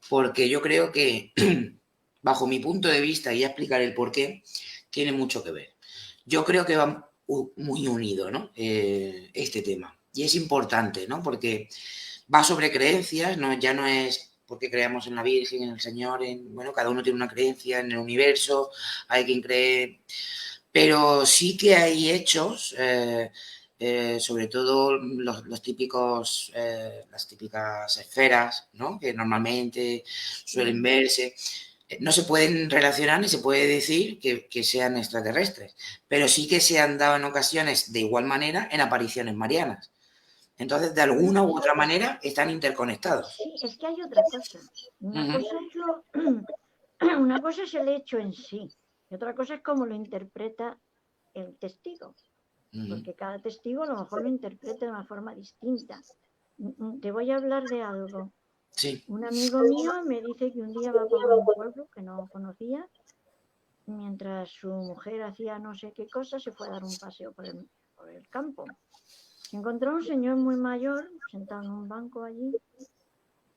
porque yo creo que, bajo mi punto de vista, y ya explicaré el por qué, tiene mucho que ver. Yo creo que va muy unido, ¿no? Este tema. Y es importante, ¿no? Porque va sobre creencias, ¿no? Ya no es porque creamos en la Virgen, en el Señor, bueno, cada uno tiene una creencia en el universo, hay quien cree, pero sí que hay hechos, sobre todo los típicos, las típicas esferas, ¿no? Que normalmente suelen verse, no se pueden relacionar ni se puede decir que sean extraterrestres, pero sí que se han dado en ocasiones de igual manera en apariciones marianas. Entonces, de alguna u otra manera, están interconectados. Sí, es que hay otra cosa. Una cosa es el hecho en sí y otra cosa es cómo lo interpreta el testigo. Porque cada testigo a lo mejor lo interpreta de una forma distinta. Te voy a hablar de algo. Sí. Un amigo mío me dice que un día va por un pueblo que no conocía, mientras su mujer hacía no sé qué cosa, se fue a dar un paseo por el campo. Se encontró un señor muy mayor sentado en un banco allí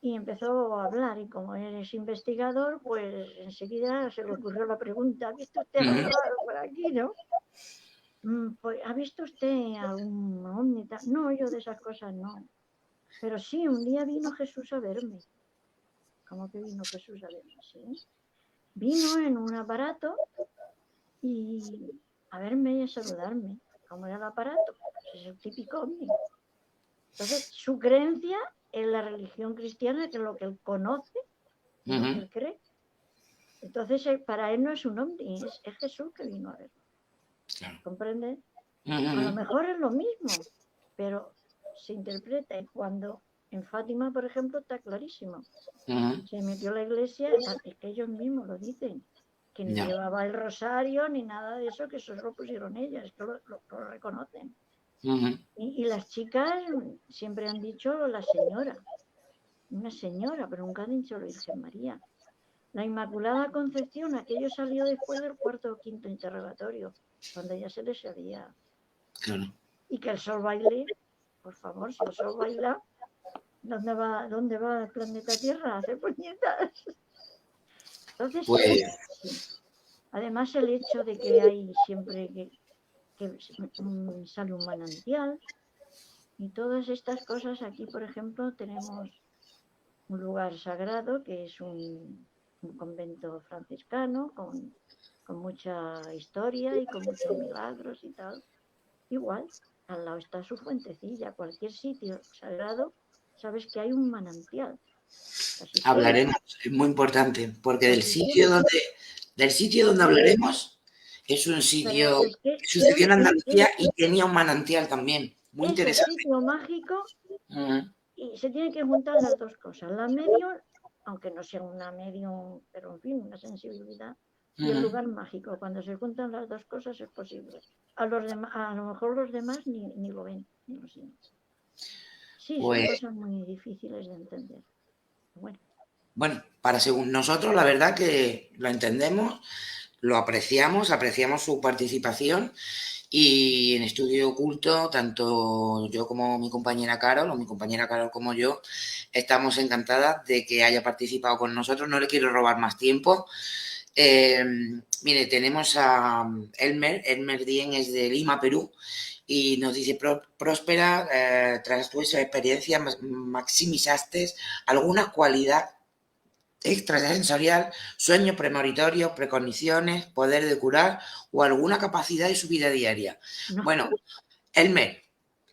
y empezó a hablar, y como él es investigador, pues enseguida se le ocurrió la pregunta: ¿ha visto usted algo raro por aquí, no? Pues, ¿ha visto usted algún ovni? No, yo de esas cosas no. Pero sí, un día vino Jesús a verme. ¿Cómo que vino Jesús a verme? Sí. Vino en un aparato y a verme y a saludarme. ¿Cómo era el aparato? Pues es el típico ovni. Entonces, su creencia en la religión cristiana, que es lo que él conoce, lo que él cree. Entonces, para él no es un ovni, es Jesús que vino a verlo. ¿Comprende? A lo mejor es lo mismo, pero se interpreta. Y cuando en Fátima, por ejemplo, está clarísimo. Se metió a la iglesia, es que ellos mismos lo dicen, que ni llevaba el rosario ni nada de eso, que eso lo pusieron ellas, es que lo reconocen. Y las chicas siempre han dicho la señora, una señora, pero nunca han dicho la Virgen María. La Inmaculada Concepción, aquello salió después del cuarto o quinto interrogatorio, cuando ya se les había... Claro. Y que el sol baile, por favor, si el sol baila, ¿dónde va el planeta Tierra? A hacer puñetas. Entonces, pues... sí. Además, el hecho de que hay siempre que sale un manantial y todas estas cosas. Aquí, por ejemplo, tenemos un lugar sagrado que es un convento franciscano con mucha historia y con muchos milagros y tal. Igual, al lado está su fuentecilla. Cualquier sitio sagrado, sabes que hay un manantial. Hablaremos, es muy importante, porque del sitio donde hablaremos es un sitio que sucedió en Andalucía y tenía un manantial también. Muy interesante. Es un sitio mágico y se tienen que juntar las dos cosas. La medium, aunque no sea una medium, pero en fin, una sensibilidad, y el lugar mágico. Cuando se juntan las dos cosas es posible. A lo mejor los demás ni lo ven, ni lo sienten. Sí, son cosas muy difíciles de entender. Bueno, según nosotros, la verdad que lo entendemos, lo apreciamos su participación, y en Estudio Oculto, tanto yo como mi compañera Carol, o mi compañera Carol como yo, estamos encantadas de que haya participado con nosotros. No le quiero robar más tiempo. Mire, tenemos a Elmer Dien, es de Lima, Perú, y nos dice: Próspera, tras tu experiencia maximizaste alguna cualidad extrasensorial, sueños premonitorios, precogniciones, poder de curar o alguna capacidad de su vida diaria. No. Bueno, Elmer,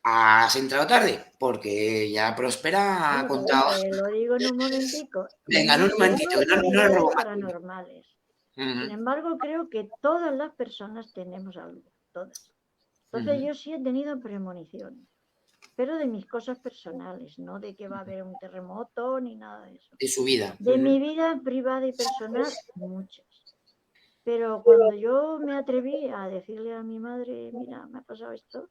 has entrado tarde, porque ya Próspera ha contado. Lo digo en un momentico. Venga, en un momentito, que no le robo más. Paranormales. Sin embargo, creo que todas las personas tenemos algo, todas. Entonces yo sí he tenido premoniciones, pero de mis cosas personales, no de que va a haber un terremoto ni nada de eso. De su vida. De mi vida privada y personal, muchas. Pero cuando yo me atreví a decirle a mi madre, mira, me ha pasado esto,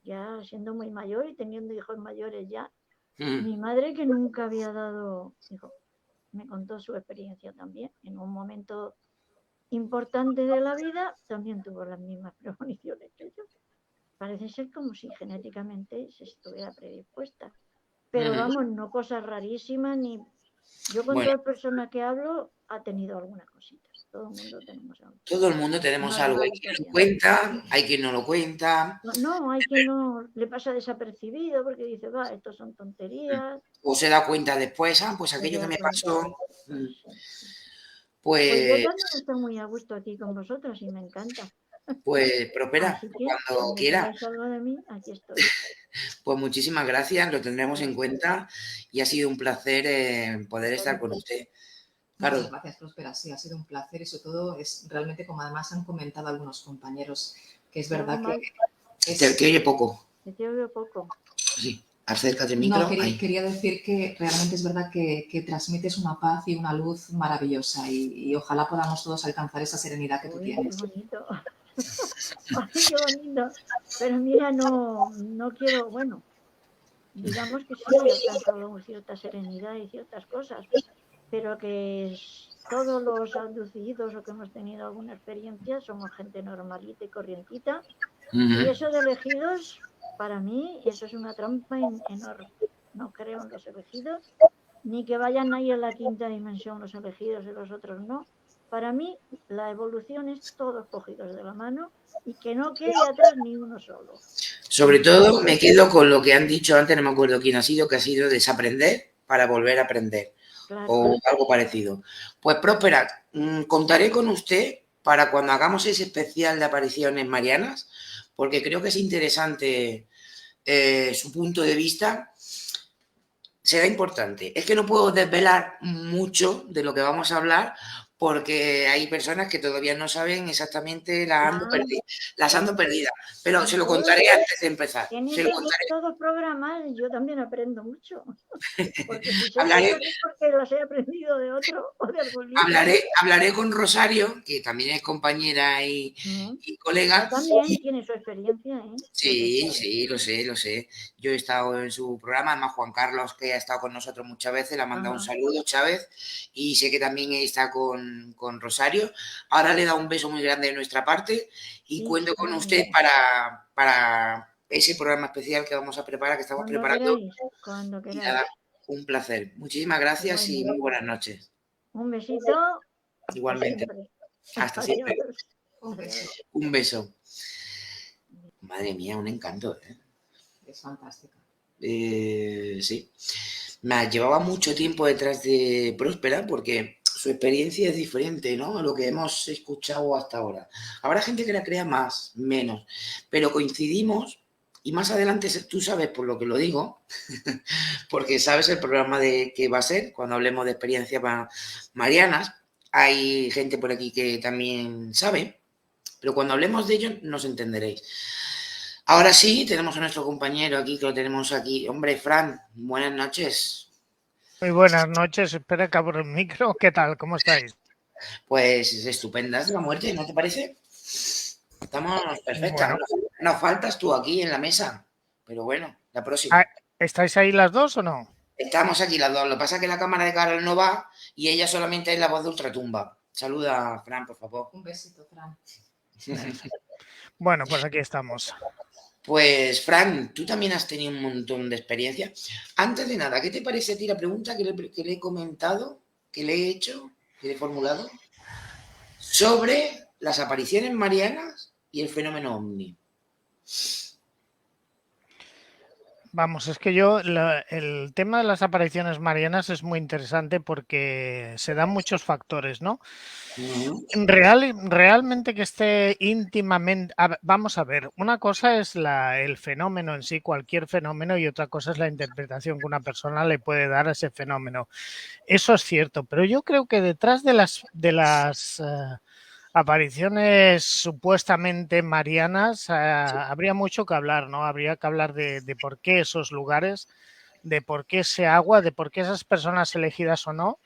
ya siendo muy mayor y teniendo hijos mayores ya, mi madre, que nunca había dado, dijo, me contó su experiencia también. En un momento importante de la vida también tuvo las mismas premoniciones que yo. Parece ser como si genéticamente se estuviera predispuesta. Pero vamos, no cosas rarísimas, ni... Yo con todas las personas que hablo ha tenido alguna cosita. Todo el mundo tenemos algo. Todo el mundo tenemos algo. Hay quien lo cuenta, hay quien no lo cuenta. No, hay quien no le pasa desapercibido porque dice, va, estos son tonterías. O se da cuenta después, pues aquello que me pasó. Pues yo también estoy muy a gusto aquí con vosotros y me encanta. Pues Próspera, cuando quiera. Algo de mí, aquí estoy. Pues muchísimas gracias, lo tendremos en cuenta y ha sido un placer poder estar con usted. Claro. Muchas gracias, Próspera. Sí, ha sido un placer y sobre todo es realmente, como además han comentado algunos compañeros, que es verdad que... Te oye poco. Te oye poco. Sí, acércate al micro. No, quería decir que realmente es verdad que transmites una paz y una luz maravillosa y ojalá podamos todos alcanzar esa serenidad que tú tienes. Qué bonito. Ay, qué bonito. Pero mira, no quiero, bueno, digamos que sí, he alcanzado cierta serenidad y ciertas cosas, pero que todos los abducidos o que hemos tenido alguna experiencia somos gente normalita y corrientita. Y eso de elegidos, para mí, eso es una trampa enorme. No creo en los elegidos, ni que vayan ahí en la quinta dimensión los elegidos y los otros no. Para mí, la evolución es todos cogidos de la mano y que no quede atrás ni uno solo. Sobre todo, me quedo con lo que han dicho antes, no me acuerdo quién ha sido, que ha sido desaprender para volver a aprender. Claro. O algo parecido. Pues Próspera, contaré con usted para cuando hagamos ese especial de apariciones marianas, porque creo que es interesante su punto de vista. Será importante. Es que no puedo desvelar mucho de lo que vamos a hablar porque hay personas que todavía no saben exactamente las ando perdidas. Pero se lo contaré antes de empezar. Se lo contaré. Todos programas, yo también aprendo mucho. Porque si es porque las he aprendido de otro o de algún libro. Hablaré con Rosario, que también es compañera y colega. También tiene su experiencia, ¿eh? Sí, lo sé. Yo he estado en su programa, además Juan Carlos, que ha estado con nosotros muchas veces, le ha mandado un saludo, Chávez, y sé que también está con Rosario. Ahora le da un beso muy grande de nuestra parte y cuento con usted para ese programa especial que vamos a preparar, que estamos preparando. Cuando queráis. Nada, un placer. Muchísimas gracias y muy buenas noches. Un besito. Igualmente. Hasta siempre. Un beso. Madre mía, un encanto, ¿eh? Es fantástica. Sí. Me llevaba mucho tiempo detrás de Próspera porque su experiencia es diferente, ¿no? A lo que hemos escuchado hasta ahora. Habrá gente que la crea más, menos, pero coincidimos y más adelante tú sabes por lo que lo digo, porque sabes el programa que va a ser cuando hablemos de experiencias marianas. Hay gente por aquí que también sabe, pero cuando hablemos de ello nos entenderéis. Ahora sí, tenemos a nuestro compañero aquí, que lo tenemos aquí. Hombre, Fran, buenas noches. Muy buenas noches, espera que abro el micro. ¿Qué tal? ¿Cómo estáis? Pues estupendas la muerte, ¿no te parece? Estamos perfectas. Bueno. Nos faltas tú aquí en la mesa, pero bueno, la próxima. ¿Estáis ahí las dos o no? Estamos aquí las dos. Lo que pasa es que la cámara de Carol no va y ella solamente es la voz de Ultratumba. Saluda, Fran, por favor. Un besito, Fran. Bueno, pues aquí estamos. Pues, Fran, tú también has tenido un montón de experiencia. Antes de nada, ¿qué te parece a ti la pregunta que le he comentado, que le he hecho, que le he formulado, sobre las apariciones marianas y el fenómeno ovni? Vamos, es que el tema de las apariciones marianas es muy interesante porque se dan muchos factores, ¿no? Realmente que esté íntimamente... vamos a ver, una cosa es el fenómeno en sí, cualquier fenómeno, y otra cosa es la interpretación que una persona le puede dar a ese fenómeno. Eso es cierto, pero yo creo que detrás de las apariciones supuestamente marianas, habría mucho que hablar, ¿no? Habría que hablar de por qué esos lugares, de por qué ese agua, de por qué esas personas elegidas o no,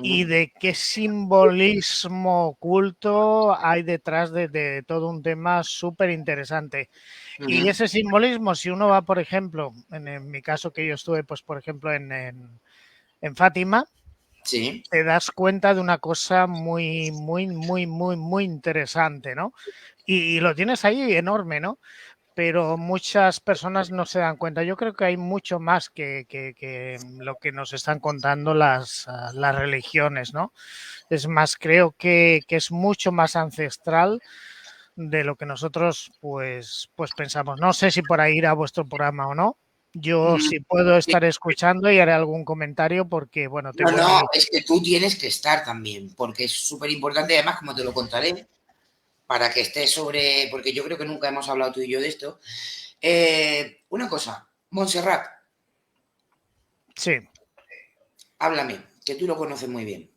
y de qué simbolismo oculto hay detrás de todo un tema súper interesante. Y ese simbolismo, si uno va, por ejemplo, en mi caso que yo estuve, pues por ejemplo, en Fátima, sí, te das cuenta de una cosa muy, muy, muy, muy, muy interesante, ¿no? Y lo tienes ahí enorme, ¿no? Pero muchas personas no se dan cuenta. Yo creo que hay mucho más que lo que nos están contando las religiones, ¿no? Es más, creo que es mucho más ancestral de lo que nosotros pues pensamos. No sé si por ahí irá vuestro programa o no. Yo sí puedo estar escuchando y haré algún comentario porque, bueno, tengo no, es que tú tienes que estar también, porque es súper importante, además, como te lo contaré, para que estés sobre, porque yo creo que nunca hemos hablado tú y yo de esto. Una cosa, Montserrat. Sí. Háblame, que tú lo conoces muy bien.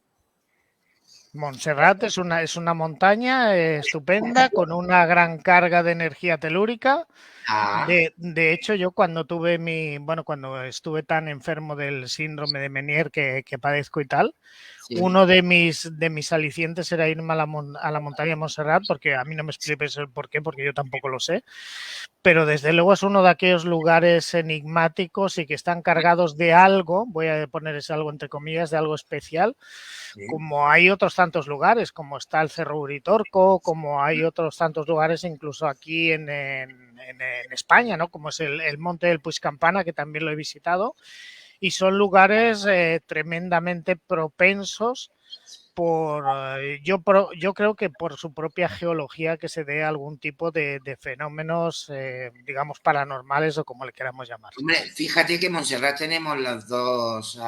Montserrat es una montaña estupenda con una gran carga de energía telúrica. De hecho, yo cuando cuando estuve tan enfermo del síndrome de Meniere que padezco y tal, sí, uno de mis alicientes era irme a la montaña de Montserrat, porque a mí no me expliques el por qué, porque yo tampoco lo sé, pero desde luego es uno de aquellos lugares enigmáticos y que están cargados de algo, voy a poner ese algo entre comillas, de algo especial, sí, como hay otros tantos lugares, como está el Cerro Uritorco, como hay otros tantos lugares incluso aquí en España, ¿no? Como es el Monte del Puigcampana, que también lo he visitado, y son lugares tremendamente propensos yo creo que por su propia geología, que se dé algún tipo de fenómenos, digamos, paranormales o como le queramos llamar. Hombre, fíjate que en Montserrat tenemos las dos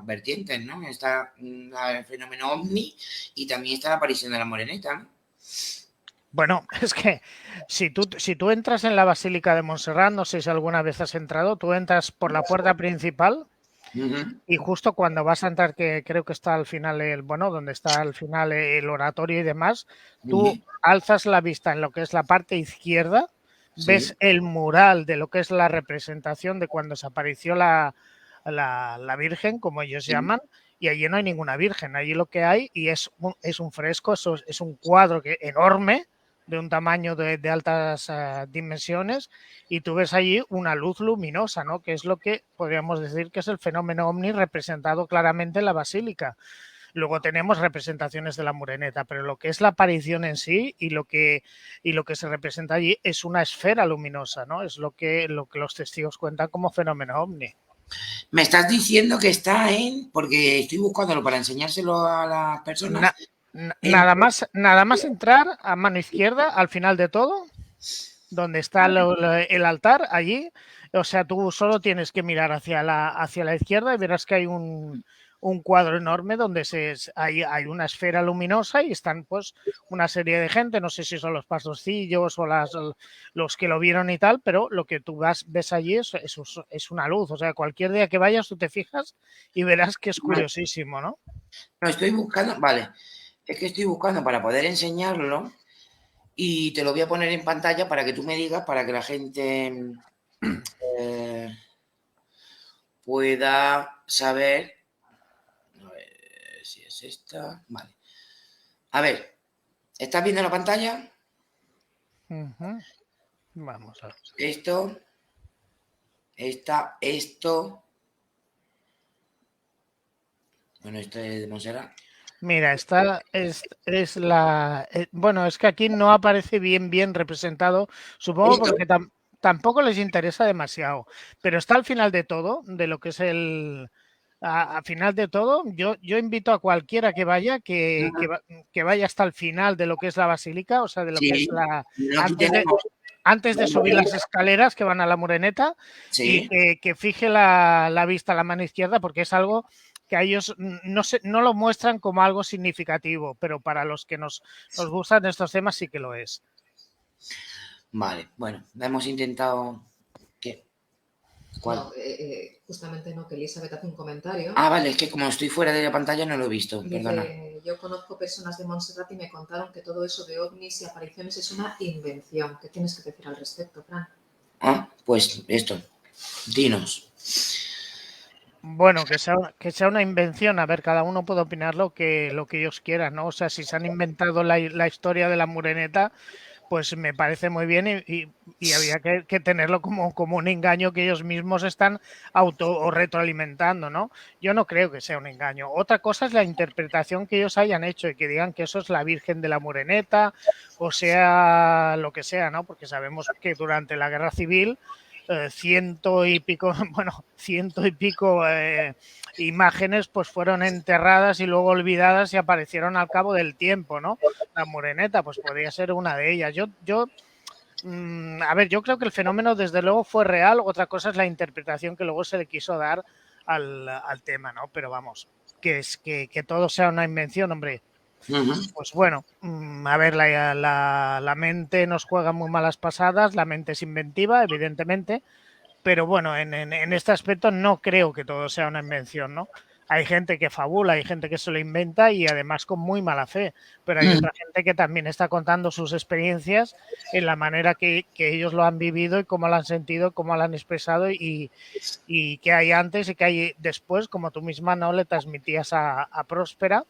vertientes, ¿no? Está el fenómeno ovni y también está la aparición de la moreneta, ¿no? Bueno, es que si tú entras en la Basílica de Montserrat, no sé si alguna vez has entrado, tú entras por la puerta principal. Y justo cuando vas a entrar, que creo que está al final donde está al final el oratorio y demás, tú alzas la vista en lo que es la parte izquierda, sí, ves el mural de lo que es la representación de cuando se apareció la Virgen, como ellos llaman, y allí no hay ninguna Virgen, allí lo que hay y es un fresco, es un cuadro enorme, de un tamaño de altas dimensiones, y tú ves allí una luz luminosa, ¿no? Que es lo que podríamos decir que es el fenómeno ovni representado claramente en la basílica. Luego tenemos representaciones de la moreneta, pero lo que es la aparición en sí y lo que se representa allí es una esfera luminosa, ¿no? Es lo que los testigos cuentan como fenómeno ovni. Me estás diciendo que está porque estoy buscándolo para enseñárselo a las personas. Nada más entrar a mano izquierda, al final de todo, donde está el altar, allí, o sea, tú solo tienes que mirar hacia la izquierda y verás que hay un cuadro enorme donde hay una esfera luminosa y están pues una serie de gente, no sé si son los pastorcillos o los que lo vieron y tal, pero lo que tú ves allí es una luz, o sea, cualquier día que vayas tú te fijas y verás que es curiosísimo, ¿no? No, estoy buscando, vale, es que estoy buscando para poder enseñarlo y te lo voy a poner en pantalla para que tú me digas, para que la gente pueda saber. A ver si es esta. Vale. A ver, ¿estás viendo la pantalla? Vamos a ver. Esto. Bueno, esto es de Montserrat. Mira, esta es la... bueno, es que aquí no aparece bien representado, supongo porque tampoco les interesa demasiado, pero está al final de todo, de lo que es al final de todo, yo invito a cualquiera que vaya, que vaya hasta el final de lo que es la basílica, o sea, de lo que es antes de subir las escaleras que van a la Moreneta, Sí. y que fije la vista a la mano izquierda, porque es algo que a ellos no lo muestran como algo significativo, pero para los que nos gustan estos temas sí que lo es. Vale, bueno, hemos intentado... ¿Qué? ¿Cuál? No, justamente no, que Elizabeth hace un comentario. Ah, vale, es que como estoy fuera de la pantalla no lo he visto, Dice, perdona. yo conozco personas de Montserrat y me contaron que todo eso de ovnis y apariciones es una invención. ¿Qué tienes que decir al respecto, Fran? Ah, pues esto, dinos. Bueno, que sea una invención, a ver, cada uno puede opinar lo que ellos quieran, ¿no? O sea, si se han inventado la historia de la Moreneta, pues me parece muy bien y había que tenerlo como un engaño que ellos mismos están o retroalimentando, ¿no? Yo no creo que sea un engaño. Otra cosa es la interpretación que ellos hayan hecho y que digan que eso es la Virgen de la Moreneta o sea lo que sea, ¿no? Porque sabemos que durante la Guerra Civil ciento y pico imágenes pues fueron enterradas y luego olvidadas y aparecieron al cabo del tiempo, ¿no? La Moreneta pues podría ser una de ellas. A ver, yo creo que el fenómeno desde luego fue real, otra cosa es la interpretación que luego se le quiso dar al tema, ¿no? Pero vamos, que todo sea una invención, hombre. Pues bueno, a ver, la mente nos juega muy malas pasadas, la mente es inventiva, evidentemente, pero bueno, en este aspecto no creo que todo sea una invención, ¿no? Hay gente que fabula, hay gente que se lo inventa y además con muy mala fe, pero hay otra gente que también está contando sus experiencias en la manera que ellos lo han vivido y cómo lo han sentido, cómo lo han expresado y qué hay antes y qué hay después, como tú misma no le transmitías a Próspera.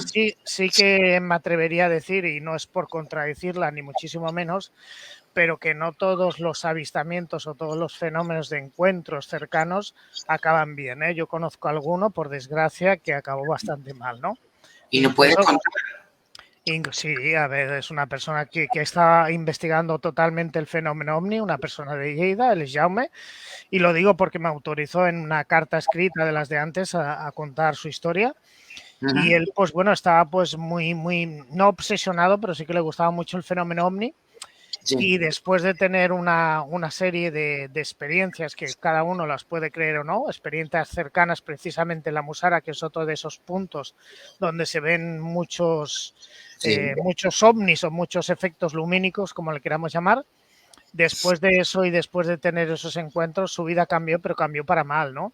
Sí que me atrevería a decir, y no es por contradecirla ni muchísimo menos, pero que no todos los avistamientos o todos los fenómenos de encuentros cercanos acaban bien, ¿eh? Yo conozco alguno, por desgracia, que acabó bastante mal, ¿no? ¿Y no puedes contar? Sí, a ver, es una persona que está investigando totalmente el fenómeno OVNI, una persona de Lleida, él es Jaume, y lo digo porque me autorizó en una carta escrita de las de antes a contar su historia. Y él, pues bueno, estaba pues muy, no obsesionado, pero sí que le gustaba mucho el fenómeno OVNI. Sí. Y después de tener una serie de experiencias que cada uno las puede creer o no, experiencias cercanas precisamente en la Musara, que es otro de esos puntos donde se ven muchos ovnis o muchos efectos lumínicos, como le queramos llamar. Después de eso y después de tener esos encuentros, su vida cambió, pero cambió para mal, ¿no?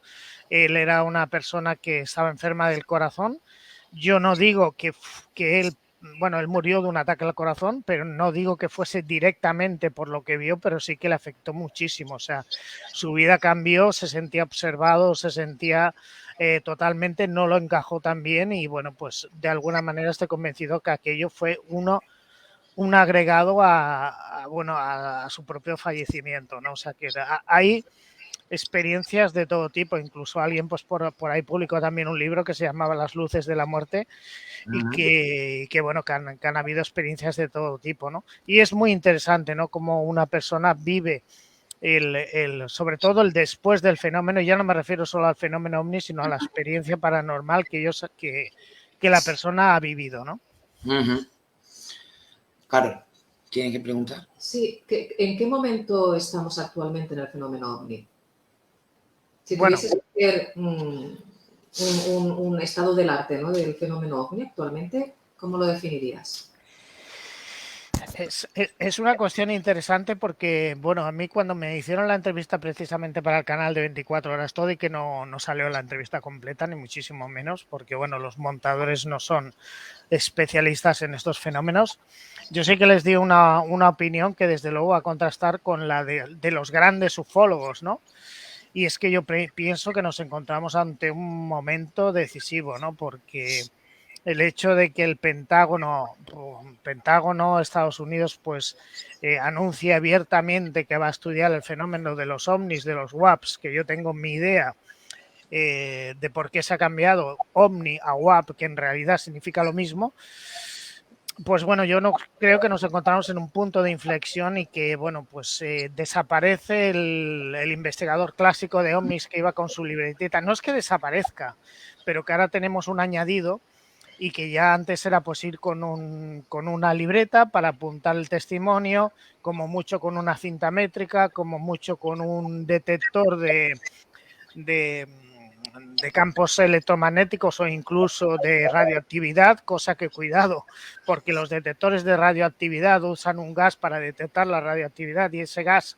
Él era una persona que estaba enferma del corazón. Yo no digo que él murió de un ataque al corazón, pero no digo que fuese directamente por lo que vio, pero sí que le afectó muchísimo. O sea, su vida cambió, se sentía observado, se sentía totalmente, no lo encajó tan bien y bueno, pues de alguna manera estoy convencido que aquello fue un agregado a su propio fallecimiento, ¿no? O sea, que hay experiencias de todo tipo, incluso alguien pues por ahí publicó también un libro que se llamaba Las luces de la muerte y que bueno, que han habido experiencias de todo tipo, ¿no? Y es muy interesante, ¿no? Cómo una persona vive sobre todo el después del fenómeno, ya no me refiero solo al fenómeno OVNI, sino a la experiencia paranormal que la persona ha vivido, ¿no? Claro, ¿tiene que preguntar? Sí, ¿en qué momento estamos actualmente en el fenómeno OVNI? Si tuvieses que hacer un estado del arte, ¿no?, del fenómeno OVNI actualmente, ¿cómo lo definirías? Es una cuestión interesante porque, bueno, a mí cuando me hicieron la entrevista precisamente para el canal de 24 horas todo y que no salió la entrevista completa, ni muchísimo menos, porque, bueno, los montadores no son especialistas en estos fenómenos. Yo sí que les di una opinión que desde luego va a contrastar con la de los grandes ufólogos, ¿no? Y es que yo pienso que nos encontramos ante un momento decisivo, ¿no? Porque el hecho de que el Pentágono, Estados Unidos, pues anuncie abiertamente que va a estudiar el fenómeno de los ovnis, de los WAPs, que yo tengo mi idea de por qué se ha cambiado ovni a WAP, que en realidad significa lo mismo, pues bueno, yo no creo que nos encontramos en un punto de inflexión y que, bueno, pues desaparece el investigador clásico de ovnis que iba con su libretita. No es que desaparezca, pero que ahora tenemos un añadido y que ya antes era pues ir con una libreta para apuntar el testimonio, como mucho con una cinta métrica, como mucho con un detector de campos electromagnéticos o incluso de radioactividad, cosa que cuidado, porque los detectores de radioactividad usan un gas para detectar la radioactividad y ese gas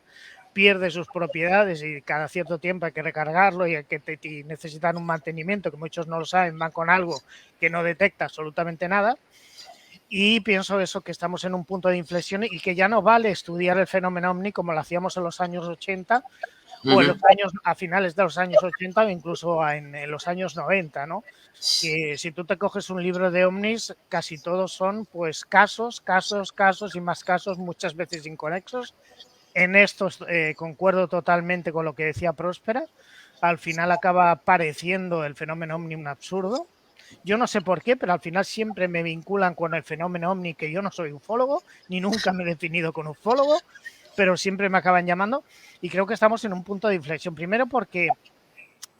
pierde sus propiedades y cada cierto tiempo hay que recargarlo y necesitan un mantenimiento que muchos no lo saben, van con algo que no detecta absolutamente nada. Y pienso eso, que estamos en un punto de inflexión y que ya no vale estudiar el fenómeno OVNI como lo hacíamos en los años 80 o en los años, a finales de los años 80 o incluso en los años 90, ¿no? Que si tú te coges un libro de ovnis, casi todos son pues casos y más casos, muchas veces inconexos. En estos concuerdo totalmente con lo que decía Próspera. Al final acaba pareciendo el fenómeno ovni un absurdo. Yo no sé por qué, pero al final siempre me vinculan con el fenómeno ovni, que yo no soy ufólogo, ni nunca me he definido con ufólogo, pero siempre me acaban llamando y creo que estamos en un punto de inflexión. Primero porque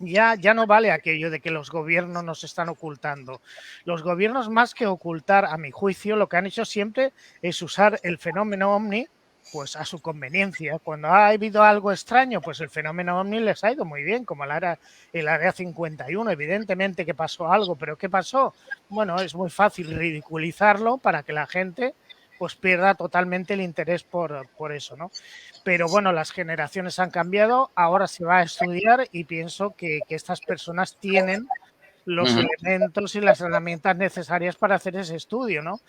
ya no vale aquello de que los gobiernos nos están ocultando. Los gobiernos, más que ocultar, a mi juicio, lo que han hecho siempre es usar el fenómeno ovni pues a su conveniencia. Cuando ha habido algo extraño, pues el fenómeno ovni les ha ido muy bien, como el área 51. Evidentemente que pasó algo, pero ¿qué pasó? Bueno, es muy fácil ridiculizarlo para que la gente pues pierda totalmente el interés por eso, ¿no? Pero bueno, las generaciones han cambiado, ahora se va a estudiar y pienso que estas personas tienen los elementos y las herramientas necesarias para hacer ese estudio, ¿no?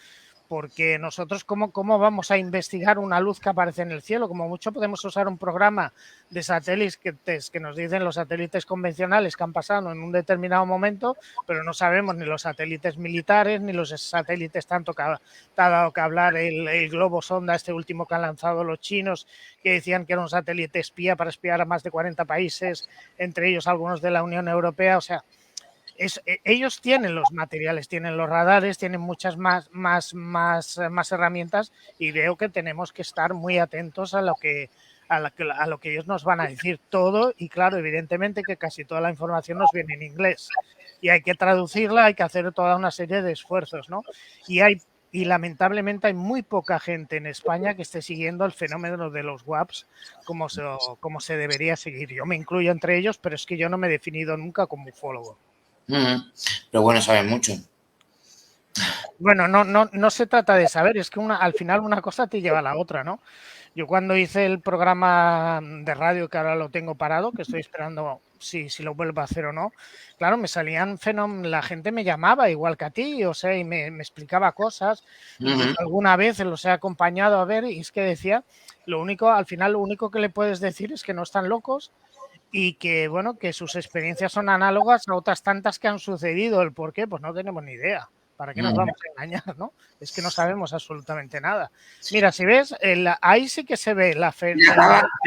Porque nosotros, ¿cómo vamos a investigar una luz que aparece en el cielo? Como mucho podemos usar un programa de satélites que nos dicen los satélites convencionales que han pasado en un determinado momento, pero no sabemos ni los satélites militares, ni los satélites tanto que ha dado que hablar el globo sonda, este último que han lanzado los chinos, que decían que era un satélite espía para espiar a más de 40 países, entre ellos algunos de la Unión Europea. O sea, ellos tienen los materiales, tienen los radares, tienen muchas más herramientas y veo que tenemos que estar muy atentos a lo que ellos nos van a decir todo y claro, evidentemente que casi toda la información nos viene en inglés y hay que traducirla, hay que hacer toda una serie de esfuerzos, ¿no? Y lamentablemente hay muy poca gente en España que esté siguiendo el fenómeno de los WAPs como se debería seguir. Yo me incluyo entre ellos, pero es que yo no me he definido nunca como ufólogo. Pero bueno, saben mucho. Bueno, no se trata de saber, es que al final una cosa te lleva a la otra, ¿no? Yo cuando hice el programa de radio, que ahora lo tengo parado, que estoy esperando si lo vuelvo a hacer o no, claro, me salían fenómenos, la gente me llamaba igual que a ti, o sea, y me explicaba cosas, incluso alguna vez los he acompañado a ver y es que decía, al final lo único que le puedes decir es que no están locos, y que, bueno, que sus experiencias son análogas a otras tantas que han sucedido. ¿El por qué? Pues no tenemos ni idea. ¿Para qué nos vamos a engañar, no? Es que no sabemos absolutamente nada. Mira, si ves, ahí sí que se ve la fe. Me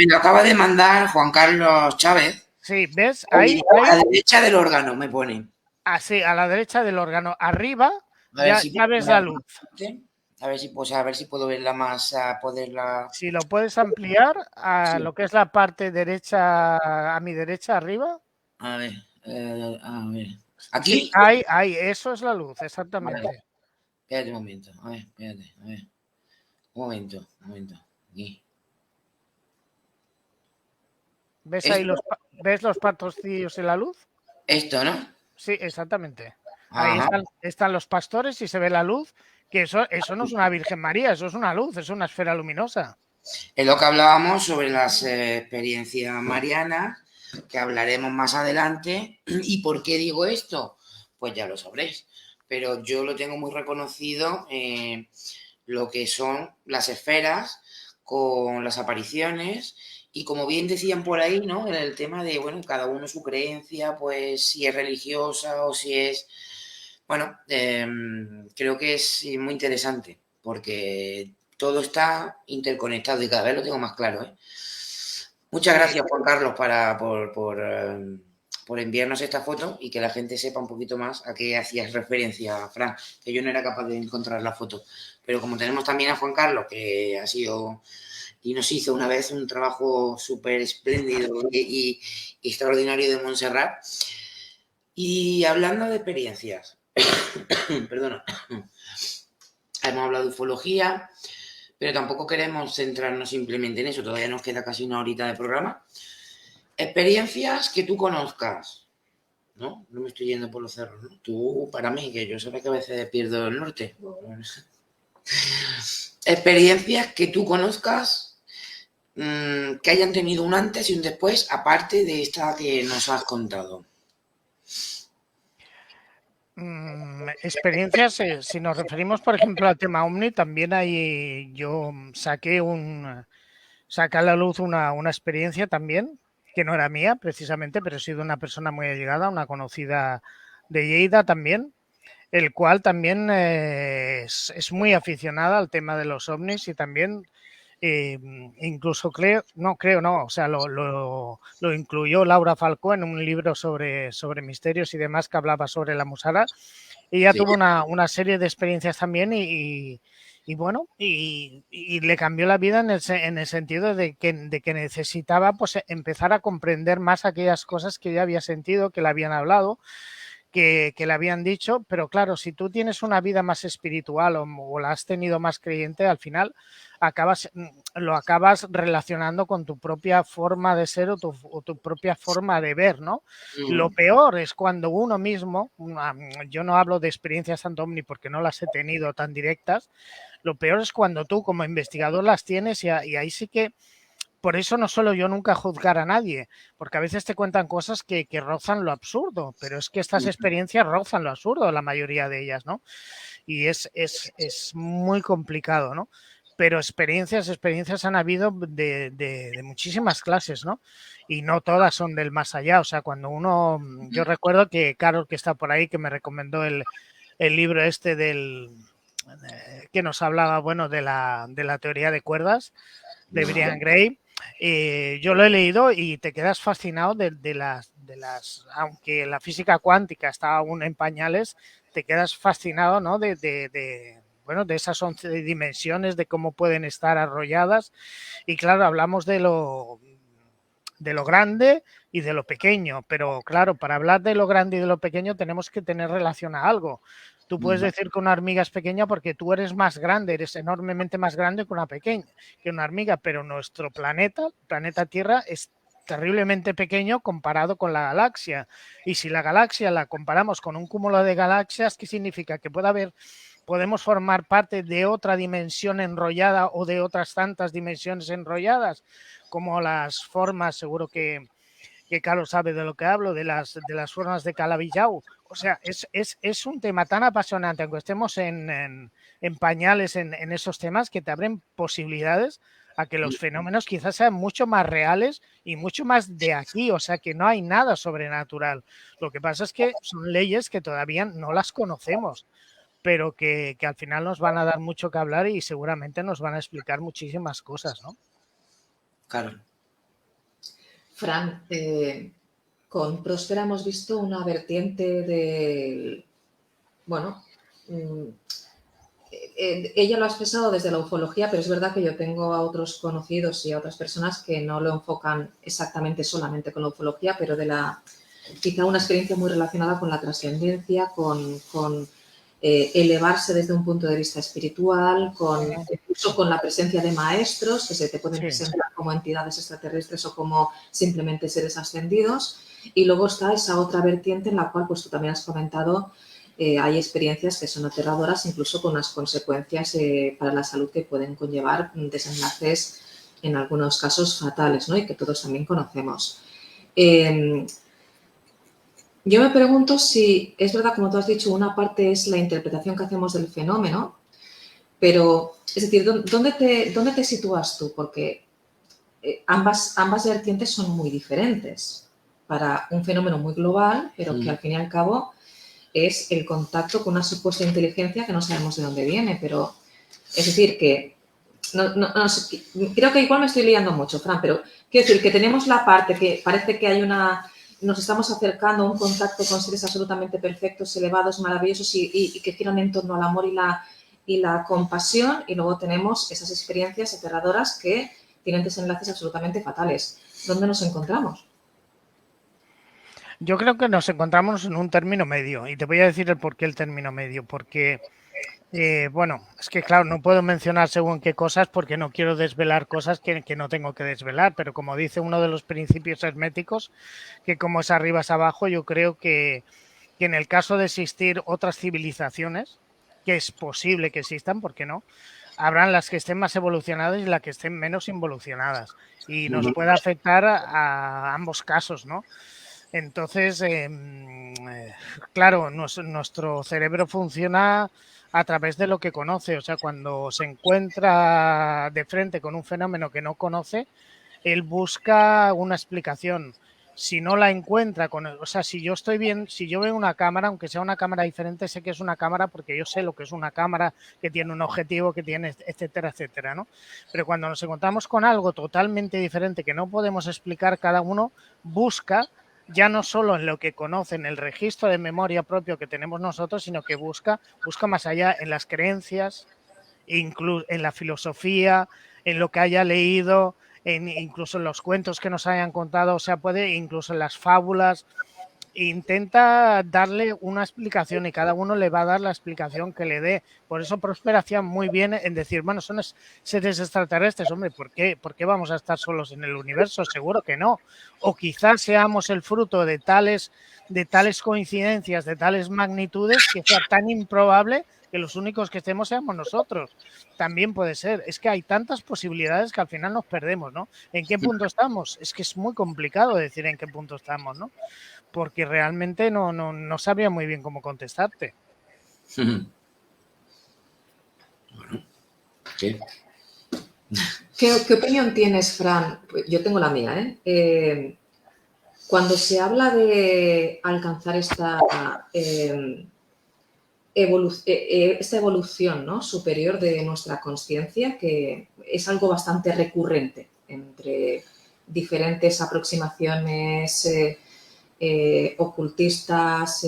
lo acaba de mandar Juan Carlos Chávez. Sí, ¿ves? Ahí, a la derecha del órgano me pone. Así, a la derecha del órgano. Arriba ya ves la luz. A ver si puedo verla más, poderla... Si lo puedes ampliar a lo que es la parte derecha, a mi derecha arriba. A ver. ¿Aquí? Sí, ahí, eso es la luz, exactamente. Vale. Espérate un momento, a ver. Un momento. Aquí. ¿Ves ahí los pastorcillos en la luz? Esto, ¿no? Sí, exactamente. Ahí están los pastores y se ve la luz, que eso no es una Virgen María, eso es una luz, es una esfera luminosa. Es lo que hablábamos sobre las experiencias marianas, que hablaremos más adelante. ¿Y por qué digo esto? Pues ya lo sabréis. Pero yo lo tengo muy reconocido lo que son las esferas con las apariciones y como bien decían por ahí, ¿no? En el tema de, bueno, cada uno su creencia, pues si es religiosa o si es... Bueno, creo que es muy interesante porque todo está interconectado y cada vez lo tengo más claro, ¿eh? Muchas gracias, Juan Carlos, por enviarnos esta foto y que la gente sepa un poquito más a qué hacías referencia, Fran, que yo no era capaz de encontrar la foto. Pero como tenemos también a Juan Carlos, que ha sido y nos hizo una vez un trabajo súper espléndido y extraordinario de Montserrat. Y hablando de experiencias, Perdona. Hemos hablado de ufología, pero tampoco queremos centrarnos simplemente en eso. Todavía nos queda casi una horita de programa. Experiencias que tú conozcas, ¿no? No me estoy yendo por los cerros, ¿no? Tú, para mí, que yo sé que a veces pierdo el norte. Experiencias que tú conozcas que hayan tenido un antes y un después, aparte de esta que nos has contado. Experiencias, si nos referimos, por ejemplo, al tema OVNI, también hay, yo saqué a la luz una experiencia también, que no era mía precisamente, pero he sido una persona muy allegada, una conocida de Lleida también, el cual también es muy aficionada al tema de los ovnis y también incluso o sea, lo incluyó Laura Falcó en un libro sobre misterios y demás que hablaba sobre la musara. Ella tuvo una serie de experiencias también y bueno, y le cambió la vida en el sentido de que necesitaba pues empezar a comprender más aquellas cosas que ella había sentido, que le habían hablado, que le habían dicho, pero claro, si tú tienes una vida más espiritual o la has tenido más creyente, al final lo acabas relacionando con tu propia forma de ser o tu propia forma de ver, ¿no? Lo peor es cuando uno mismo, yo no hablo de experiencias tanto ovni porque no las he tenido tan directas, lo peor es cuando tú como investigador las tienes y ahí sí que. Por eso no suelo yo nunca juzgar a nadie, porque a veces te cuentan cosas que rozan lo absurdo, pero es que estas experiencias rozan lo absurdo, la mayoría de ellas, ¿no? Y es muy complicado, ¿no? Pero experiencias han habido de muchísimas clases, ¿no? Y no todas son del más allá, o sea, cuando uno, yo recuerdo que Carol, que está por ahí, que me recomendó el libro este que nos hablaba, bueno, de la teoría de cuerdas, de Brian Gray. Yo lo he leído y te quedas fascinado de las, aunque la física cuántica está aún en pañales, te quedas fascinado, ¿no? Bueno, de esas 11 dimensiones, de cómo pueden estar arrolladas. Y claro, hablamos de lo grande y de lo pequeño, pero claro, para hablar de lo grande y de lo pequeño tenemos que tener relación a algo. Tú puedes decir que una hormiga es pequeña porque tú eres más grande, eres enormemente más grande que una hormiga, pero nuestro planeta, el planeta Tierra, es terriblemente pequeño comparado con la galaxia. Y si la galaxia la comparamos con un cúmulo de galaxias, ¿qué significa? Que podemos formar parte de otra dimensión enrollada o de otras tantas dimensiones enrolladas, como las formas, seguro que Carlos sabe de lo que hablo, de las formas de Calabi-Yau. O sea, es un tema tan apasionante, aunque estemos en pañales en esos temas, que te abren posibilidades a que los fenómenos quizás sean mucho más reales y mucho más de aquí, o sea, que no hay nada sobrenatural. Lo que pasa es que son leyes que todavía no las conocemos, pero que al final nos van a dar mucho que hablar y seguramente nos van a explicar muchísimas cosas, ¿no? Claro. Fran, con Próspera hemos visto una vertiente del... Bueno, ella lo ha expresado desde la ufología, pero es verdad que yo tengo a otros conocidos y a otras personas que no lo enfocan exactamente solamente con la ufología, pero quizá una experiencia muy relacionada con la trascendencia, con elevarse desde un punto de vista espiritual, incluso con la presencia de maestros que se te pueden presentar como entidades extraterrestres o como simplemente seres ascendidos. Y luego está esa otra vertiente en la cual, pues tú también has comentado, hay experiencias que son aterradoras, incluso con las consecuencias para la salud que pueden conllevar desenlaces en algunos casos fatales, ¿no? Y que todos también conocemos. Yo me pregunto si es verdad, como tú has dicho, una parte es la interpretación que hacemos del fenómeno, pero, es decir, ¿dónde te sitúas tú? Porque ambas vertientes son muy diferentes para un fenómeno muy global, pero que al fin y al cabo es el contacto con una supuesta inteligencia que no sabemos de dónde viene, pero es decir que creo que igual me estoy liando mucho, Fran, pero quiero decir que tenemos la parte que parece que nos estamos acercando a un contacto con seres absolutamente perfectos, elevados, maravillosos y que giran en torno al amor y la compasión, y luego tenemos esas experiencias aterradoras que tienen desenlaces absolutamente fatales. ¿Dónde nos encontramos? Yo creo que nos encontramos en un término medio y te voy a decir el por qué el término medio, porque bueno, es que claro, no puedo mencionar según qué cosas porque no quiero desvelar cosas que no tengo que desvelar, pero como dice uno de los principios herméticos, que como es arriba es abajo, yo creo que en el caso de existir otras civilizaciones, que es posible que existan, ¿por qué no? Habrán las que estén más evolucionadas y las que estén menos evolucionadas y nos puede afectar a ambos casos, ¿no? Entonces, claro, nuestro cerebro funciona a través de lo que conoce. O sea, cuando se encuentra de frente con un fenómeno que no conoce, él busca una explicación. Si no la encuentra, o sea, si yo veo una cámara, aunque sea una cámara diferente, sé que es una cámara porque yo sé lo que es una cámara, que tiene un objetivo, que tiene, etcétera, etcétera, ¿no? Pero cuando nos encontramos con algo totalmente diferente que no podemos explicar, cada uno busca ya no solo en lo que conoce, en el registro de memoria propio que tenemos nosotros, sino que busca más allá en las creencias, incluso en la filosofía, en lo que haya leído, incluso en los cuentos que nos hayan contado, o sea, puede incluso en las fábulas. Intenta darle una explicación y cada uno le va a dar la explicación que le dé. Por eso Próspera hacía muy bien en decir, bueno, son seres extraterrestres, hombre, ¿por qué vamos a estar solos en el universo? Seguro que no. O quizás seamos el fruto de tales coincidencias, de tales magnitudes, que sea tan improbable que los únicos que estemos seamos nosotros. También puede ser. Es que hay tantas posibilidades que al final nos perdemos, ¿no? ¿En qué punto estamos? Es que es muy complicado decir en qué punto estamos, ¿no? Porque realmente no sabría muy bien cómo contestarte. Bueno, ¿Qué opinión tienes, Fran? Pues yo tengo la mía, ¿eh? Cuando se habla de alcanzar esta evolución, ¿no?, superior de nuestra conciencia, que es algo bastante recurrente entre diferentes aproximaciones ocultistas,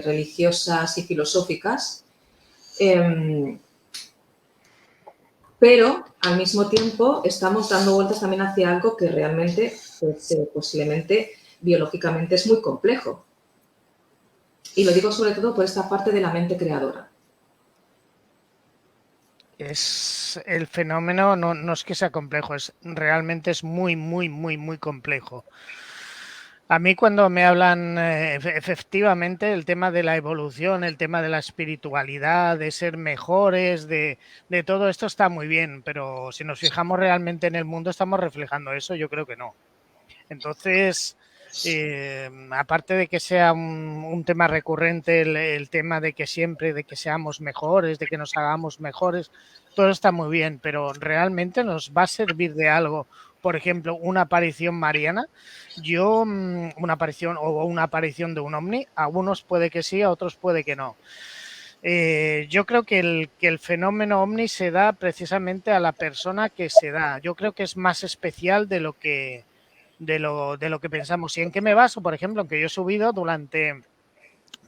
religiosas y filosóficas, pero al mismo tiempo estamos dando vueltas también hacia algo que realmente, pues, posiblemente, biológicamente es muy complejo. Y lo digo sobre todo por esta parte de la mente creadora. Es el fenómeno, no es que sea complejo, realmente es muy, muy, muy, muy complejo. A mí cuando me hablan efectivamente el tema de la evolución, el tema de la espiritualidad, de ser mejores, de todo esto está muy bien, pero si nos fijamos realmente en el mundo, ¿estamos reflejando eso? Yo creo que no. Entonces, aparte de que sea un tema recurrente, el tema de que siempre, de que seamos mejores, de que nos hagamos mejores, todo está muy bien, pero ¿realmente nos va a servir de algo? Por ejemplo, una aparición mariana, una aparición de un ovni, a unos puede que sí, a otros puede que no. Yo creo que el fenómeno ovni se da precisamente a la persona que se da. Yo creo que es más especial de lo que pensamos. ¿Y en qué me baso? Por ejemplo, en que yo he subido durante,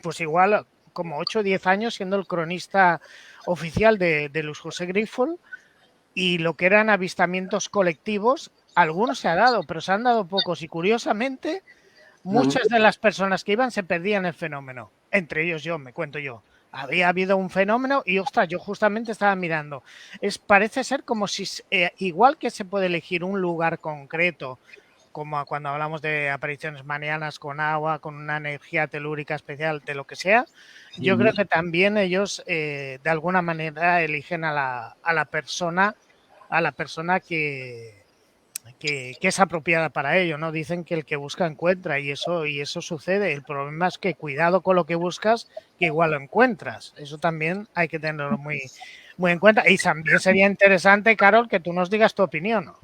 pues igual, como 8 o 10 años siendo el cronista oficial de Luis José Grifol, y lo que eran avistamientos colectivos, algunos se ha dado, pero se han dado pocos y curiosamente muchas de las personas que iban se perdían el fenómeno. Entre ellos me cuento yo. Había habido un fenómeno y, ostras, yo justamente estaba mirando. Parece ser como si, igual que se puede elegir un lugar concreto, como cuando hablamos de apariciones marianas con agua, con una energía telúrica especial, de lo que sea, yo creo que también ellos de alguna manera eligen a la persona que es apropiada para ello, ¿no? Dicen que el que busca encuentra y eso sucede. El problema es que cuidado con lo que buscas, que igual lo encuentras. Eso también hay que tenerlo muy, muy en cuenta. Y también sería interesante, Carol, que tú nos digas tu opinión, ¿no?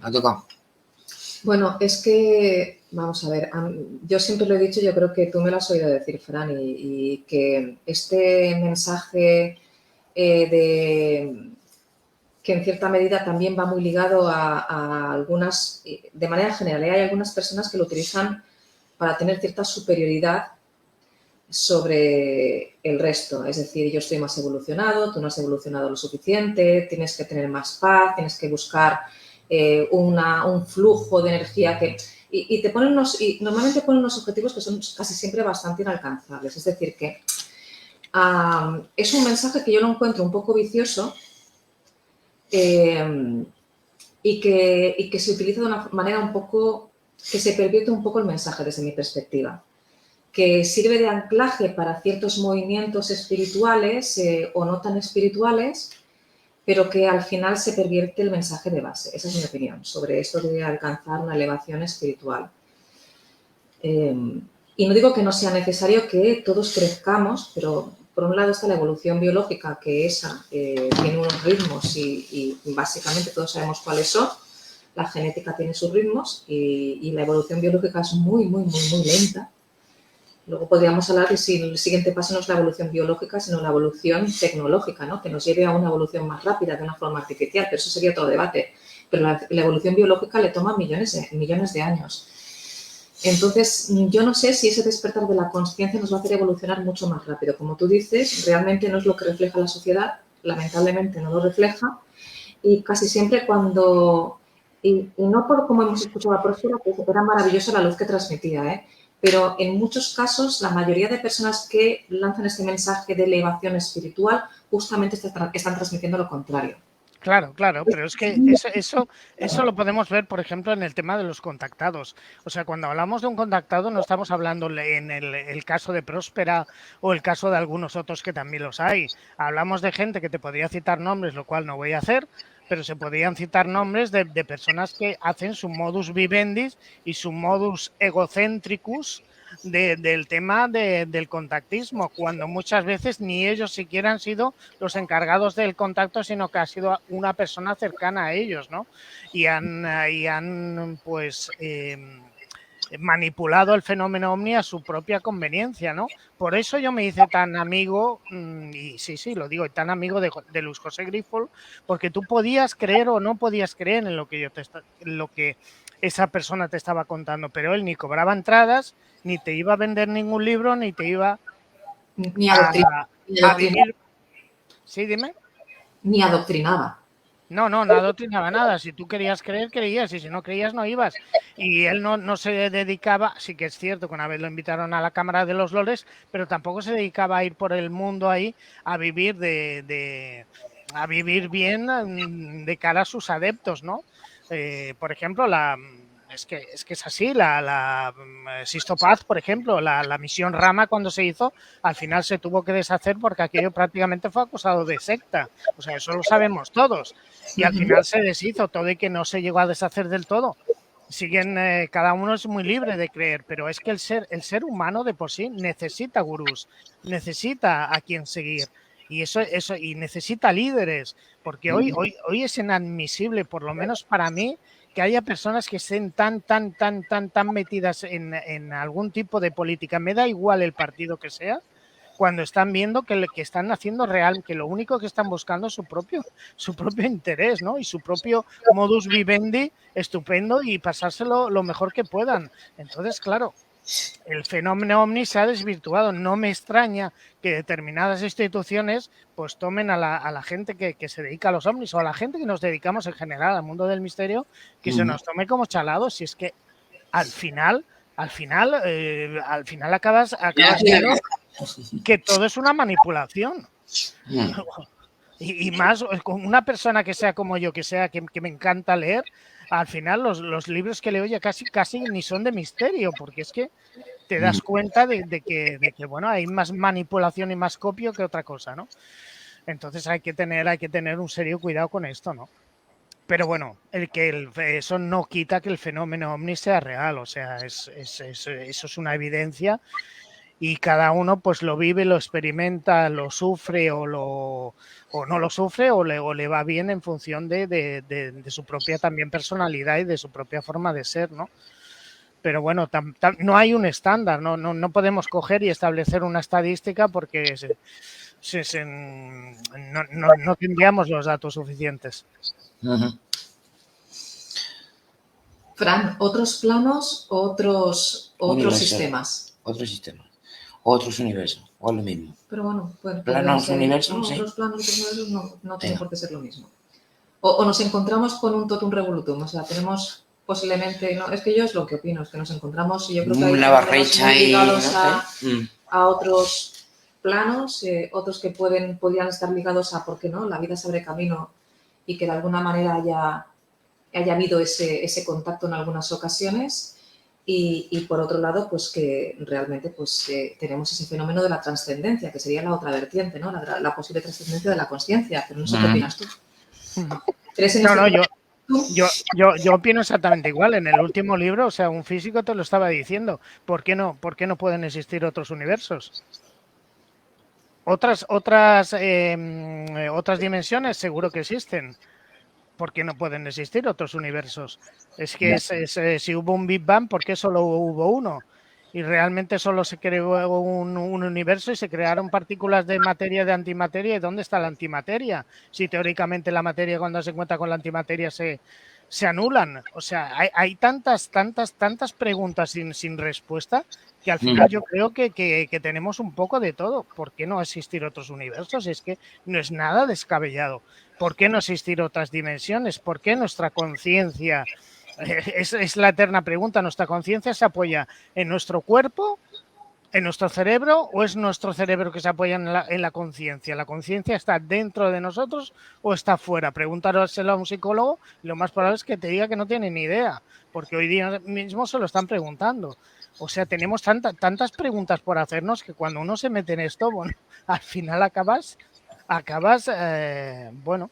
Ha tocado. Bueno, es que, vamos a ver, yo siempre lo he dicho, yo creo que tú me lo has oído decir, Fran, y que este mensaje que en cierta medida también va muy ligado a algunas, de manera general, hay algunas personas que lo utilizan para tener cierta superioridad sobre el resto. Es decir, yo estoy más evolucionado, tú no has evolucionado lo suficiente, tienes que tener más paz, tienes que buscar un flujo de energía que... Y te ponen normalmente ponen unos objetivos que son casi siempre bastante inalcanzables. Es decir, que es un mensaje que yo lo encuentro un poco vicioso y que se utiliza de una manera un poco, que se pervierte un poco el mensaje desde mi perspectiva, que sirve de anclaje para ciertos movimientos espirituales o no tan espirituales, pero que al final se pervierte el mensaje de base. Esa es mi opinión sobre esto de alcanzar una elevación espiritual. Y no digo que no sea necesario que todos crezcamos, pero por un lado está la evolución biológica, que esa tiene unos ritmos y básicamente todos sabemos cuáles son. La genética tiene sus ritmos y la evolución biológica es muy, muy, muy, muy lenta. Luego podríamos hablar de si el siguiente paso no es la evolución biológica, sino la evolución tecnológica, ¿no? Que nos lleve a una evolución más rápida, de una forma artificial, pero eso sería otro debate. Pero la evolución biológica le toma millones de años. Entonces, yo no sé si ese despertar de la conciencia nos va a hacer evolucionar mucho más rápido. Como tú dices, realmente no es lo que refleja la sociedad, lamentablemente no lo refleja, y casi siempre cuando, y no por como hemos escuchado a Próspera, que era maravillosa la luz que transmitía, pero en muchos casos la mayoría de personas que lanzan este mensaje de elevación espiritual justamente están transmitiendo lo contrario. Claro, pero es que eso lo podemos ver, por ejemplo, en el tema de los contactados. O sea, cuando hablamos de un contactado no estamos hablando en el caso de Próspera o el caso de algunos otros que también los hay. Hablamos de gente que te podría citar nombres, lo cual no voy a hacer, pero se podrían citar nombres de personas que hacen su modus vivendi y su modus egocentricus del tema del contactismo, cuando muchas veces ni ellos siquiera han sido los encargados del contacto, sino que ha sido una persona cercana a ellos, ¿no? Y han pues manipulado el fenómeno ovni a su propia conveniencia, ¿no? Por eso yo me hice tan amigo, y sí, lo digo, tan amigo de Luis José Grifol, porque tú podías creer o no podías creer en lo que esa persona te estaba contando, pero él ni cobraba entradas, ni te iba a vender ningún libro, ni te iba ni a vivir. Sí, dime. Ni adoctrinaba. No adoctrinaba nada. Si tú querías creer, creías, y si no creías, no ibas. Y él no se dedicaba, sí que es cierto que una vez lo invitaron a la Cámara de los Lores, pero tampoco se dedicaba a ir por el mundo ahí a vivir a vivir bien de cara a sus adeptos, ¿no? Por ejemplo, es que es así, la Sisto Paz, por ejemplo, la misión Rama cuando se hizo, al final se tuvo que deshacer porque aquello prácticamente fue acusado de secta. O sea, eso lo sabemos todos. Y al final se deshizo todo y que no se llegó a deshacer del todo. Siguen, cada uno es muy libre de creer, pero es que el ser humano de por sí necesita gurús, necesita a quien seguir. Y y necesita líderes, porque hoy es inadmisible, por lo menos para mí, que haya personas que estén tan metidas en algún tipo de política. Me da igual el partido que sea, cuando están viendo que están haciendo real, que lo único que están buscando es su propio interés, ¿no? Y su propio modus vivendi estupendo y pasárselo lo mejor que puedan. Entonces, claro, el fenómeno ovni se ha desvirtuado. No me extraña que determinadas instituciones pues tomen a la gente que se dedica a los ovnis o a la gente que nos dedicamos en general al mundo del misterio, que se nos tome como chalados. Si es que al final acabas viendo que todo es una manipulación. Y más con una persona que sea como yo, que me encanta leer, al final los libros que leo ya casi ni son de misterio, porque es que te das cuenta de que bueno, hay más manipulación y más copio que otra cosa, ¿no? Entonces hay que tener un serio cuidado con esto, ¿no? Pero bueno, eso no quita que el fenómeno ovni sea real, o sea, eso es una evidencia y cada uno pues lo vive, lo experimenta, lo sufre o no lo sufre o le va bien en función de su propia también personalidad y de su propia forma de ser, ¿no? Pero bueno, no hay un estándar, no podemos coger y establecer una estadística porque no tendríamos los datos suficientes. Fran, ¿otros planos o otros sistemas? Otros sistemas. Otros universos, o lo mismo. Pero bueno, planos universos, sí. Otros planos universos no tiene por qué ser lo mismo. O nos encontramos con un totum revolutum, o sea, tenemos posiblemente, no, es que yo es lo que opino, es que nos encontramos y yo creo que hay una barrecha muy ligados no sé. a otros planos, otros que podrían estar ligados a, ¿por qué no?, la vida se abre camino y que de alguna manera haya habido ese contacto en algunas ocasiones. Y por otro lado, pues que realmente pues, tenemos ese fenómeno de la trascendencia, que sería la otra vertiente, ¿no? La posible trascendencia de la consciencia. Pero no sé qué opinas tú. Yo opino exactamente igual. En el último libro, o sea, un físico te lo estaba diciendo. ¿Por qué no pueden existir otros universos? Otras dimensiones seguro que existen. ¿Por qué no pueden existir otros universos? Es que si hubo un Big Bang, ¿por qué solo hubo uno? Y realmente solo se creó un universo y se crearon partículas de materia y de antimateria. ¿Y dónde está la antimateria? Si teóricamente la materia, cuando se encuentra con la antimateria, se anulan. O sea, hay tantas preguntas sin respuesta que al final yo creo que tenemos un poco de todo. ¿Por qué no existir otros universos? Es que no es nada descabellado. ¿Por qué no existir otras dimensiones? ¿Por qué nuestra conciencia? Es la eterna pregunta. ¿Nuestra conciencia se apoya en nuestro cuerpo, en nuestro cerebro, o es nuestro cerebro que se apoya en la conciencia? ¿La conciencia está dentro de nosotros o está fuera? Pregúntaselo a un psicólogo, lo más probable es que te diga que no tiene ni idea, porque hoy día mismo se lo están preguntando. O sea, tenemos tantas preguntas por hacernos que cuando uno se mete en esto, bueno, al final acabas bueno,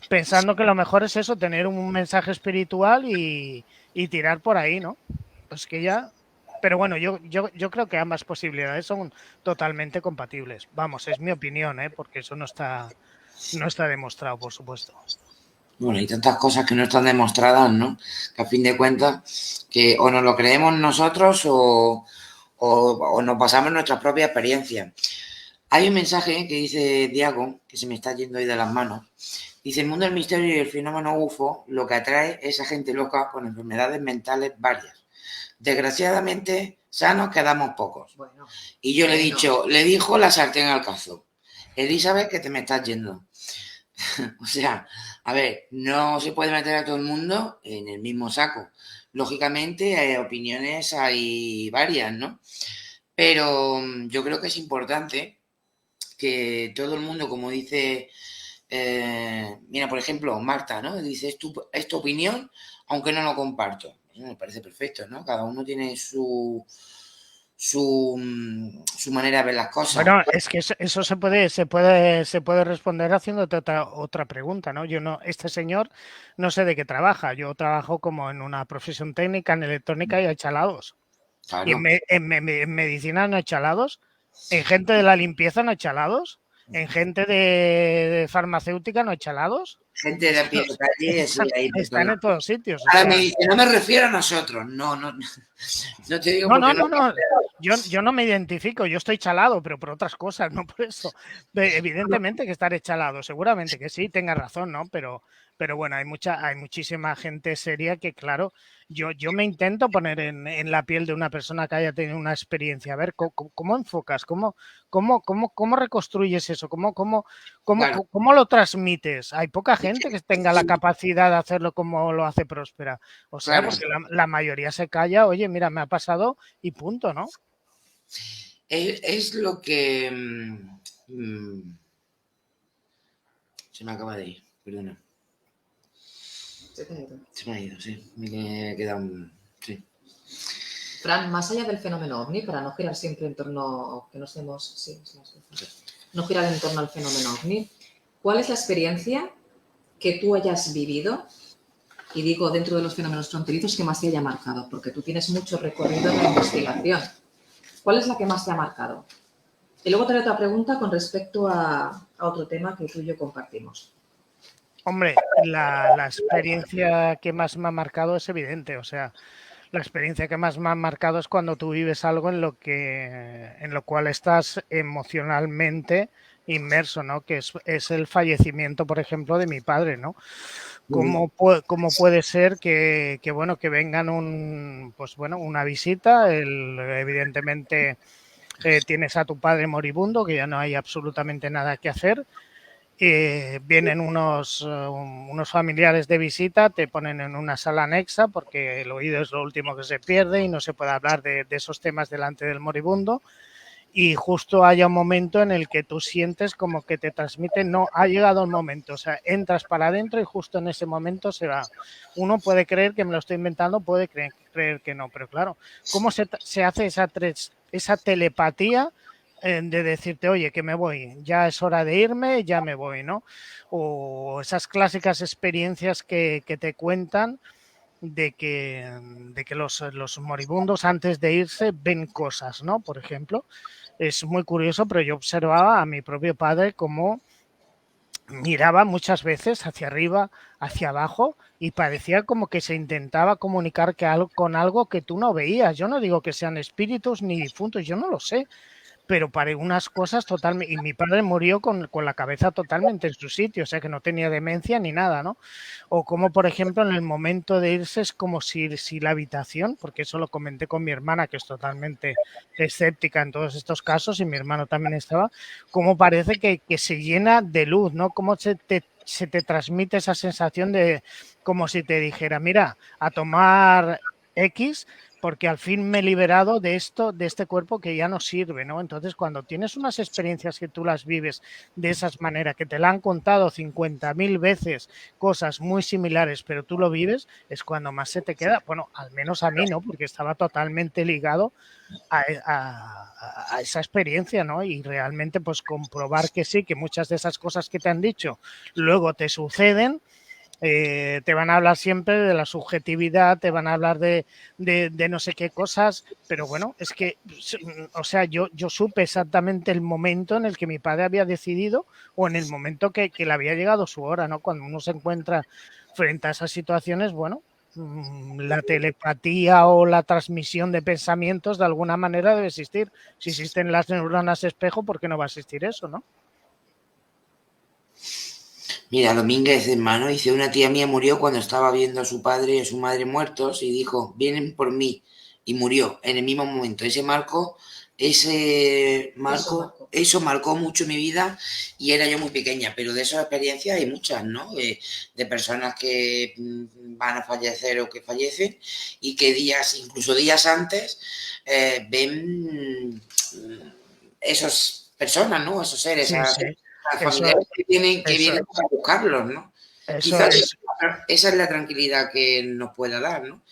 pensando que lo mejor es eso, tener un mensaje espiritual y tirar por ahí, ¿no? Pues que ya... Pero bueno, yo creo que ambas posibilidades son totalmente compatibles. Vamos, es mi opinión, ¿eh? Porque eso no está demostrado, por supuesto. Bueno, hay tantas cosas que no están demostradas, ¿no? Que a fin de cuentas, que o nos lo creemos nosotros o nos basamos en nuestras propias experiencias. Hay un mensaje que dice Diago, que se me está yendo ahí de las manos. Dice, el mundo del misterio y el fenómeno UFO lo que atrae es a gente loca con enfermedades mentales varias. Desgraciadamente, sanos quedamos pocos. Bueno, y yo le he dicho, le dijo la sartén al cazo. Elizabeth, que te me estás yendo. O sea, a ver, no se puede meter a todo el mundo en el mismo saco. Lógicamente, opiniones hay varias, ¿no? Pero yo creo que es importante que todo el mundo, como dice, mira, por ejemplo, Marta, ¿no? Dice, es tu opinión, aunque no lo comparto. Eso me parece perfecto, ¿no? Cada uno tiene su manera de ver las cosas. Bueno, es que eso se puede responder haciéndote otra pregunta, ¿no? Este señor no sé de qué trabaja. Yo trabajo como en una profesión técnica en electrónica y hay chalados. Claro. Y en medicina no hay chalados. En gente de la limpieza no hay chalados. En gente de farmacéutica no hay chalados. Gente de la pie de calle, sí, ahí están en todos sitios. Ahora me dice, no me refiero a nosotros. No te digo no. Yo no me identifico, yo estoy chalado, pero por otras cosas, no por eso. Evidentemente que estaré chalado, seguramente que sí, tenga razón, ¿no? Pero bueno, hay muchísima gente seria que, claro, yo me intento poner en la piel de una persona que haya tenido una experiencia. A ver, ¿cómo enfocas? ¿Cómo reconstruyes eso? ¿Cómo lo transmites? Hay poca gente que tenga la capacidad de hacerlo como lo hace Próspera. O sea, porque la mayoría se calla, oye, mira, me ha pasado y punto, ¿no? Es lo que... se me acaba de ir, perdona. Se me ha ido, sí. Me queda un... Sí. Fran, más allá del fenómeno OVNI, para no girar siempre en torno... que no seamos... Sí, no girar en torno al fenómeno OVNI, ¿cuál es la experiencia que tú hayas vivido? Y digo, dentro de los fenómenos fronterizos, que más te haya marcado, porque tú tienes mucho recorrido en la investigación. ¿Cuál es la que más te ha marcado? Y luego te haré otra pregunta con respecto a otro tema que tú y yo compartimos. Hombre, la experiencia que más me ha marcado es evidente. O sea, la experiencia que más me ha marcado es cuando tú vives algo en lo cual estás emocionalmente inmerso, ¿no? Que es el fallecimiento, por ejemplo, de mi padre, ¿no? ¿Cómo puede ser que vengan una visita? Evidentemente tienes a tu padre moribundo, que ya no hay absolutamente nada que hacer, vienen unos familiares de visita, te ponen en una sala anexa porque el oído es lo último que se pierde y no se puede hablar de esos temas delante del moribundo. Y justo haya un momento en el que tú sientes como que te transmiten, no, ha llegado el momento, o sea, entras para adentro y justo en ese momento se va. Uno puede creer que me lo estoy inventando, puede creer que no, pero claro, ¿cómo se hace esa telepatía de decirte, oye, que me voy, ya es hora de irme, ya me voy, ¿no? O esas clásicas experiencias que te cuentan de que los moribundos antes de irse ven cosas, ¿no? Por ejemplo, es muy curioso, pero yo observaba a mi propio padre cómo miraba muchas veces hacia arriba, hacia abajo y parecía como que se intentaba comunicar con algo que tú no veías. Yo no digo que sean espíritus ni difuntos, yo no lo sé, pero para unas cosas totalmente... Y mi padre murió con la cabeza totalmente en su sitio, o sea que no tenía demencia ni nada, ¿no? O como, por ejemplo, en el momento de irse es como si la habitación, porque eso lo comenté con mi hermana, que es totalmente escéptica en todos estos casos, y mi hermano también estaba, como parece que se llena de luz, ¿no? Como se te transmite esa sensación de como si te dijera, mira, a tomar X, porque al fin me he liberado de esto, de este cuerpo que ya no sirve, ¿no? Entonces, cuando tienes unas experiencias que tú las vives de esas maneras, que te la han contado 50.000 veces cosas muy similares, pero tú lo vives, es cuando más se te queda, bueno, al menos a mí, ¿no? Porque estaba totalmente ligado a esa experiencia, ¿no? Y realmente, pues comprobar que sí, que muchas de esas cosas que te han dicho luego te suceden. Te van a hablar siempre de la subjetividad, te van a hablar de no sé qué cosas, pero bueno, es que, o sea, yo supe exactamente el momento en el que mi padre había decidido o en el momento que le había llegado su hora, ¿no? Cuando uno se encuentra frente a esas situaciones, bueno, la telepatía o la transmisión de pensamientos de alguna manera debe existir. Si existen las neuronas espejo, ¿por qué no va a existir eso, no? Mira, Domínguez, hermano, dice, una tía mía murió cuando estaba viendo a su padre y a su madre muertos y dijo, vienen por mí, y murió en el mismo momento. Eso marcó mucho mi vida y era yo muy pequeña, pero de esas experiencias hay muchas, ¿no? De personas que van a fallecer o que fallecen y que incluso días antes, ven esas personas, ¿no? Esos seres, Sí, sí. familiares que vienen a buscarlos, ¿no? Quizás esa es la tranquilidad que nos pueda dar, ¿no?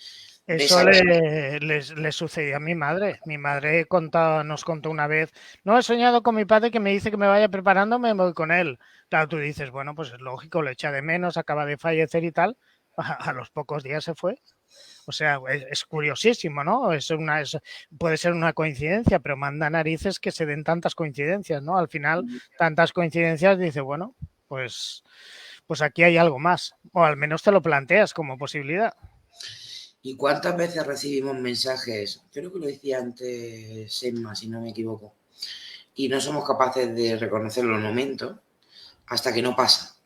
Eso le sucedió a mi madre. Mi madre nos contó una vez, no, he soñado con mi padre que me dice que me vaya preparando, me voy con él. Claro, tú dices, bueno, pues es lógico, lo echa de menos, acaba de fallecer y tal. A los pocos días se fue. O sea, es curiosísimo, ¿no? Puede ser una coincidencia, pero manda narices que se den tantas coincidencias, ¿no? Al final, tantas coincidencias, dice, bueno, pues aquí hay algo más. O al menos te lo planteas como posibilidad. ¿Y cuántas veces recibimos mensajes? Creo que lo decía antes Emma, si no me equivoco. Y no somos capaces de reconocerlo en el momento hasta que no pasa.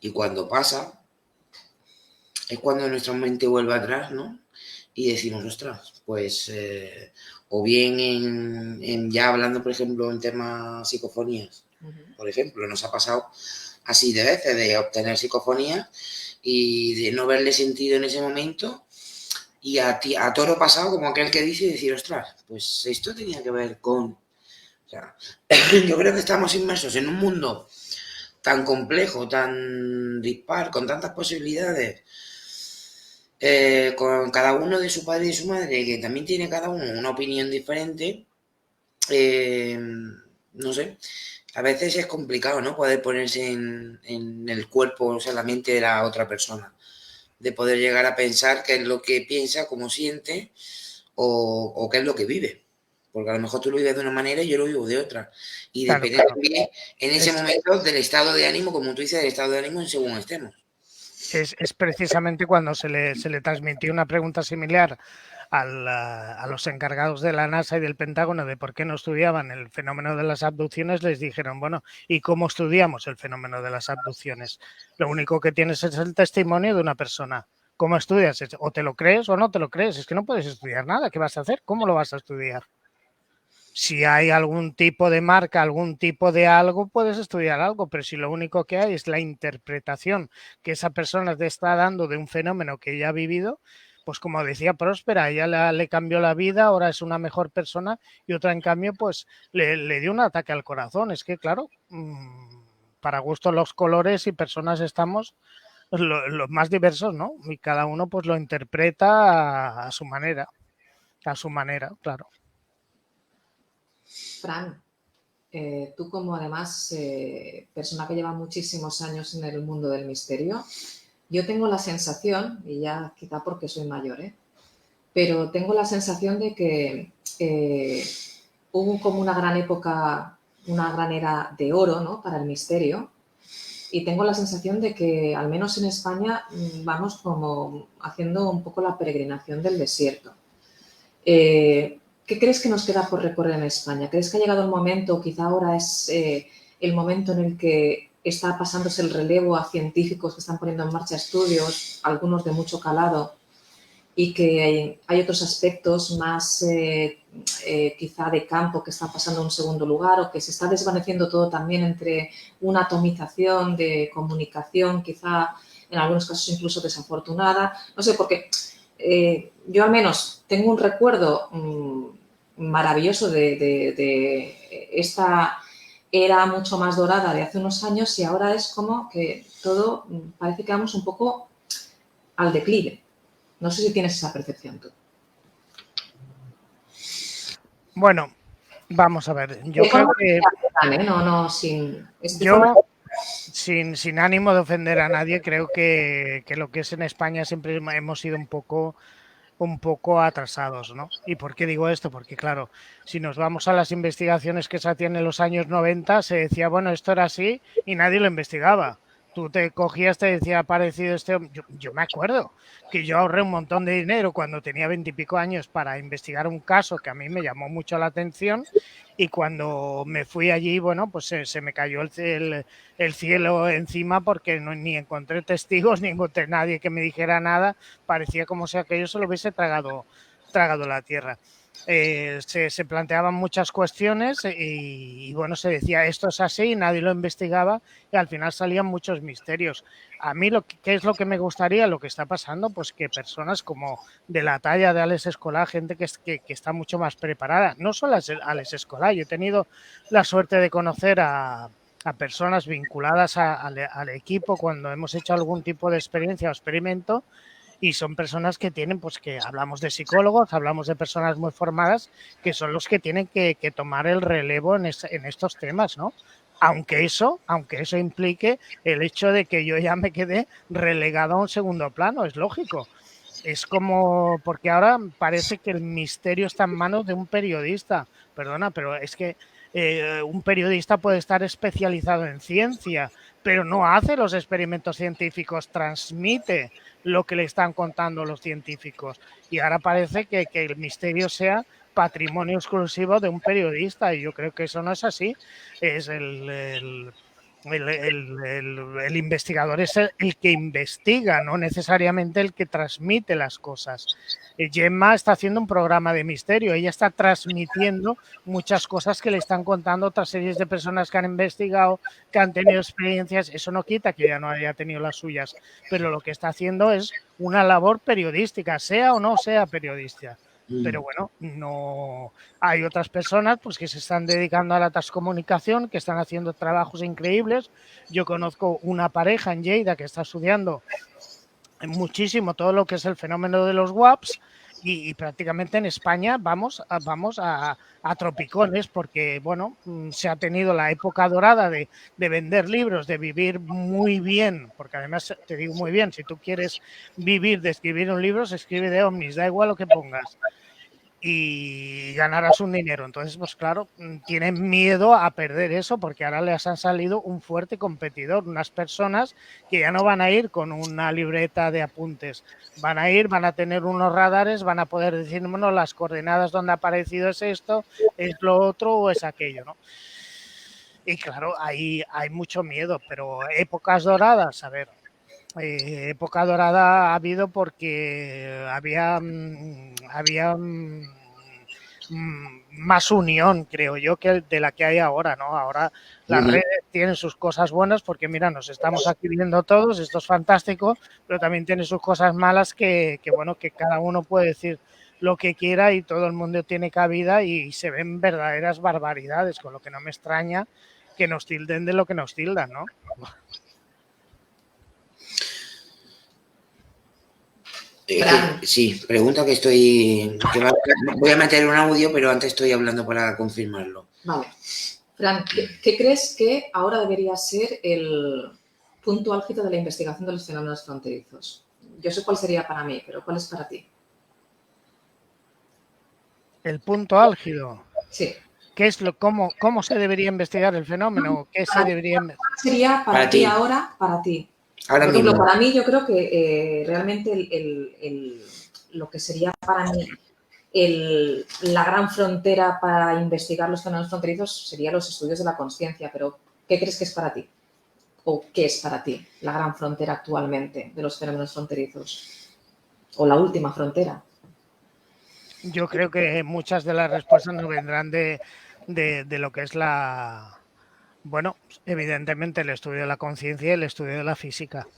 Y cuando pasa, es cuando nuestra mente vuelve atrás, ¿no? Y decimos, ostras, pues, o bien ya hablando, por ejemplo, en temas psicofonías, por ejemplo, nos ha pasado así de veces de obtener psicofonía y de no verle sentido en ese momento y a toro pasado, como aquel que dice, y decir, ostras, pues esto tenía que ver con... O sea, yo creo que estamos inmersos en un mundo tan complejo, tan dispar, con tantas posibilidades, con cada uno de su padre y su madre, que también tiene cada uno una opinión diferente, no sé, a veces es complicado, ¿no? Poder ponerse en el cuerpo, o sea, en la mente de la otra persona, de poder llegar a pensar qué es lo que piensa, cómo siente o qué es lo que vive. Porque a lo mejor tú lo vives de una manera y yo lo vivo de otra. Y depende también en ese momento del estado de ánimo, como tú dices, del estado de ánimo en según estemos. Es precisamente cuando se le transmitió una pregunta similar a los encargados de la NASA y del Pentágono de por qué no estudiaban el fenómeno de las abducciones, les dijeron, bueno, ¿y cómo estudiamos el fenómeno de las abducciones? Lo único que tienes es el testimonio de una persona. ¿Cómo estudias? O te lo crees o no te lo crees. Es que no puedes estudiar nada. ¿Qué vas a hacer? ¿Cómo lo vas a estudiar? Si hay algún tipo de marca, algún tipo de algo, puedes estudiar algo, pero si lo único que hay es la interpretación que esa persona te está dando de un fenómeno que ya ha vivido, pues como decía Próspera, ella le cambió la vida, ahora es una mejor persona, y otra en cambio pues le dio un ataque al corazón. Es que claro, para gusto los colores y personas estamos los más diversos, ¿no? Y cada uno pues lo interpreta a su manera, claro. Fran, tú como además persona que lleva muchísimos años en el mundo del misterio, yo tengo la sensación, y ya quizá porque soy mayor, pero tengo la sensación de que hubo como una gran época, una gran era de oro, ¿no?, para el misterio, y tengo la sensación de que al menos en España vamos como haciendo un poco la peregrinación del desierto. ¿Qué crees que nos queda por recorrer en España? ¿Crees que ha llegado el momento, quizá ahora es el momento en el que está pasándose el relevo a científicos que están poniendo en marcha estudios, algunos de mucho calado, y que hay otros aspectos más quizá de campo que están pasando a un segundo lugar, o que se está desvaneciendo todo también entre una atomización de comunicación, quizá en algunos casos incluso desafortunada? No sé, porque yo al menos tengo un recuerdo maravilloso de esta era mucho más dorada de hace unos años, y ahora es como que todo parece que vamos un poco al declive. No sé si tienes esa percepción tú. Bueno, vamos a ver. Yo creo que... sin ánimo de ofender a nadie, creo que lo que es en España siempre hemos sido un poco atrasados, ¿no? ¿Y por qué digo esto? Porque, claro, si nos vamos a las investigaciones que se hacían en los años 90, se decía, bueno, esto era así y nadie lo investigaba. Tú te cogías, te decía, ha aparecido este... Yo me acuerdo que yo ahorré un montón de dinero cuando tenía 20 y pico años para investigar un caso que a mí me llamó mucho la atención, y cuando me fui allí, bueno, pues se me cayó el cielo encima, porque ni encontré testigos, ni encontré nadie que me dijera nada. Parecía como si aquello se lo hubiese tragado la tierra. Se planteaban muchas cuestiones y bueno, se decía esto es así, nadie lo investigaba, y al final salían muchos misterios. A mí ¿qué es lo que me gustaría? Lo que está pasando, pues que personas como de la talla de Alex Escolà, gente que está mucho más preparada, no solo Alex Escolà, yo he tenido la suerte de conocer a personas vinculadas al equipo cuando hemos hecho algún tipo de experiencia o experimento, y son personas que tienen, pues que hablamos de psicólogos, hablamos de personas muy formadas, que son los que tienen que tomar el relevo en estos temas, ¿no? Aunque eso implique el hecho de que yo ya me quedé relegado a un segundo plano, es lógico. Es como, porque ahora parece que el misterio está en manos de un periodista. Perdona, pero es que un periodista puede estar especializado en ciencia, pero no hace los experimentos científicos, transmite lo que le están contando los científicos. Y ahora parece que el misterio sea patrimonio exclusivo de un periodista, y yo creo que eso no es así. Es el investigador es el que investiga, no necesariamente el que transmite las cosas. Gemma está haciendo un programa de misterio, ella está transmitiendo muchas cosas que le están contando otras series de personas que han investigado, que han tenido experiencias. Eso no quita que ella no haya tenido las suyas, pero lo que está haciendo es una labor periodística, sea o no sea periodista. Pero bueno, no hay otras personas pues que se están dedicando a la transcomunicación, que están haciendo trabajos increíbles. Yo conozco una pareja en Lleida que está estudiando muchísimo todo lo que es el fenómeno de los WAPs, y prácticamente en España vamos a tropicones, porque bueno, se ha tenido la época dorada de vender libros, de vivir muy bien, porque además te digo muy bien, si tú quieres vivir de escribir un libro, se escribe de ovnis, da igual lo que pongas, y ganarás un dinero. Entonces, pues claro, tienen miedo a perder eso, porque ahora les han salido un fuerte competidor, unas personas que ya no van a ir con una libreta de apuntes, van a tener unos radares, van a poder decir, bueno, las coordenadas donde ha aparecido es esto, es lo otro o es aquello, ¿no? Y claro, hay mucho miedo, pero épocas doradas, a ver, época dorada ha habido porque había más unión, creo yo, que de la que hay ahora, ¿no? Ahora las redes tienen sus cosas buenas porque, mira, nos estamos aquí viendo todos, esto es fantástico, pero también tiene sus cosas malas que bueno, que cada uno puede decir lo que quiera y todo el mundo tiene cabida y se ven verdaderas barbaridades, con lo que no me extraña que nos tilden de lo que nos tildan, ¿no? Sí, pregunta que estoy... voy a meter un audio, pero antes estoy hablando para confirmarlo. Vale. Fran, ¿qué crees que ahora debería ser el punto álgido de la investigación de los fenómenos fronterizos? Yo sé cuál sería para mí, pero ¿cuál es para ti? El punto álgido. Sí. ¿Qué es cómo se debería investigar el fenómeno? ¿Qué se debería... sería para ti ahora, para ti? Ahora Por ejemplo, mismo. para mí yo creo que realmente lo que sería para mí la gran frontera para investigar los fenómenos fronterizos serían los estudios de la consciencia, pero ¿qué crees que es para ti? ¿O qué es para ti la gran frontera actualmente de los fenómenos fronterizos? ¿O la última frontera? Yo creo que muchas de las respuestas nos vendrán de lo que es la... Bueno, evidentemente el estudio de la conciencia y el estudio de la física.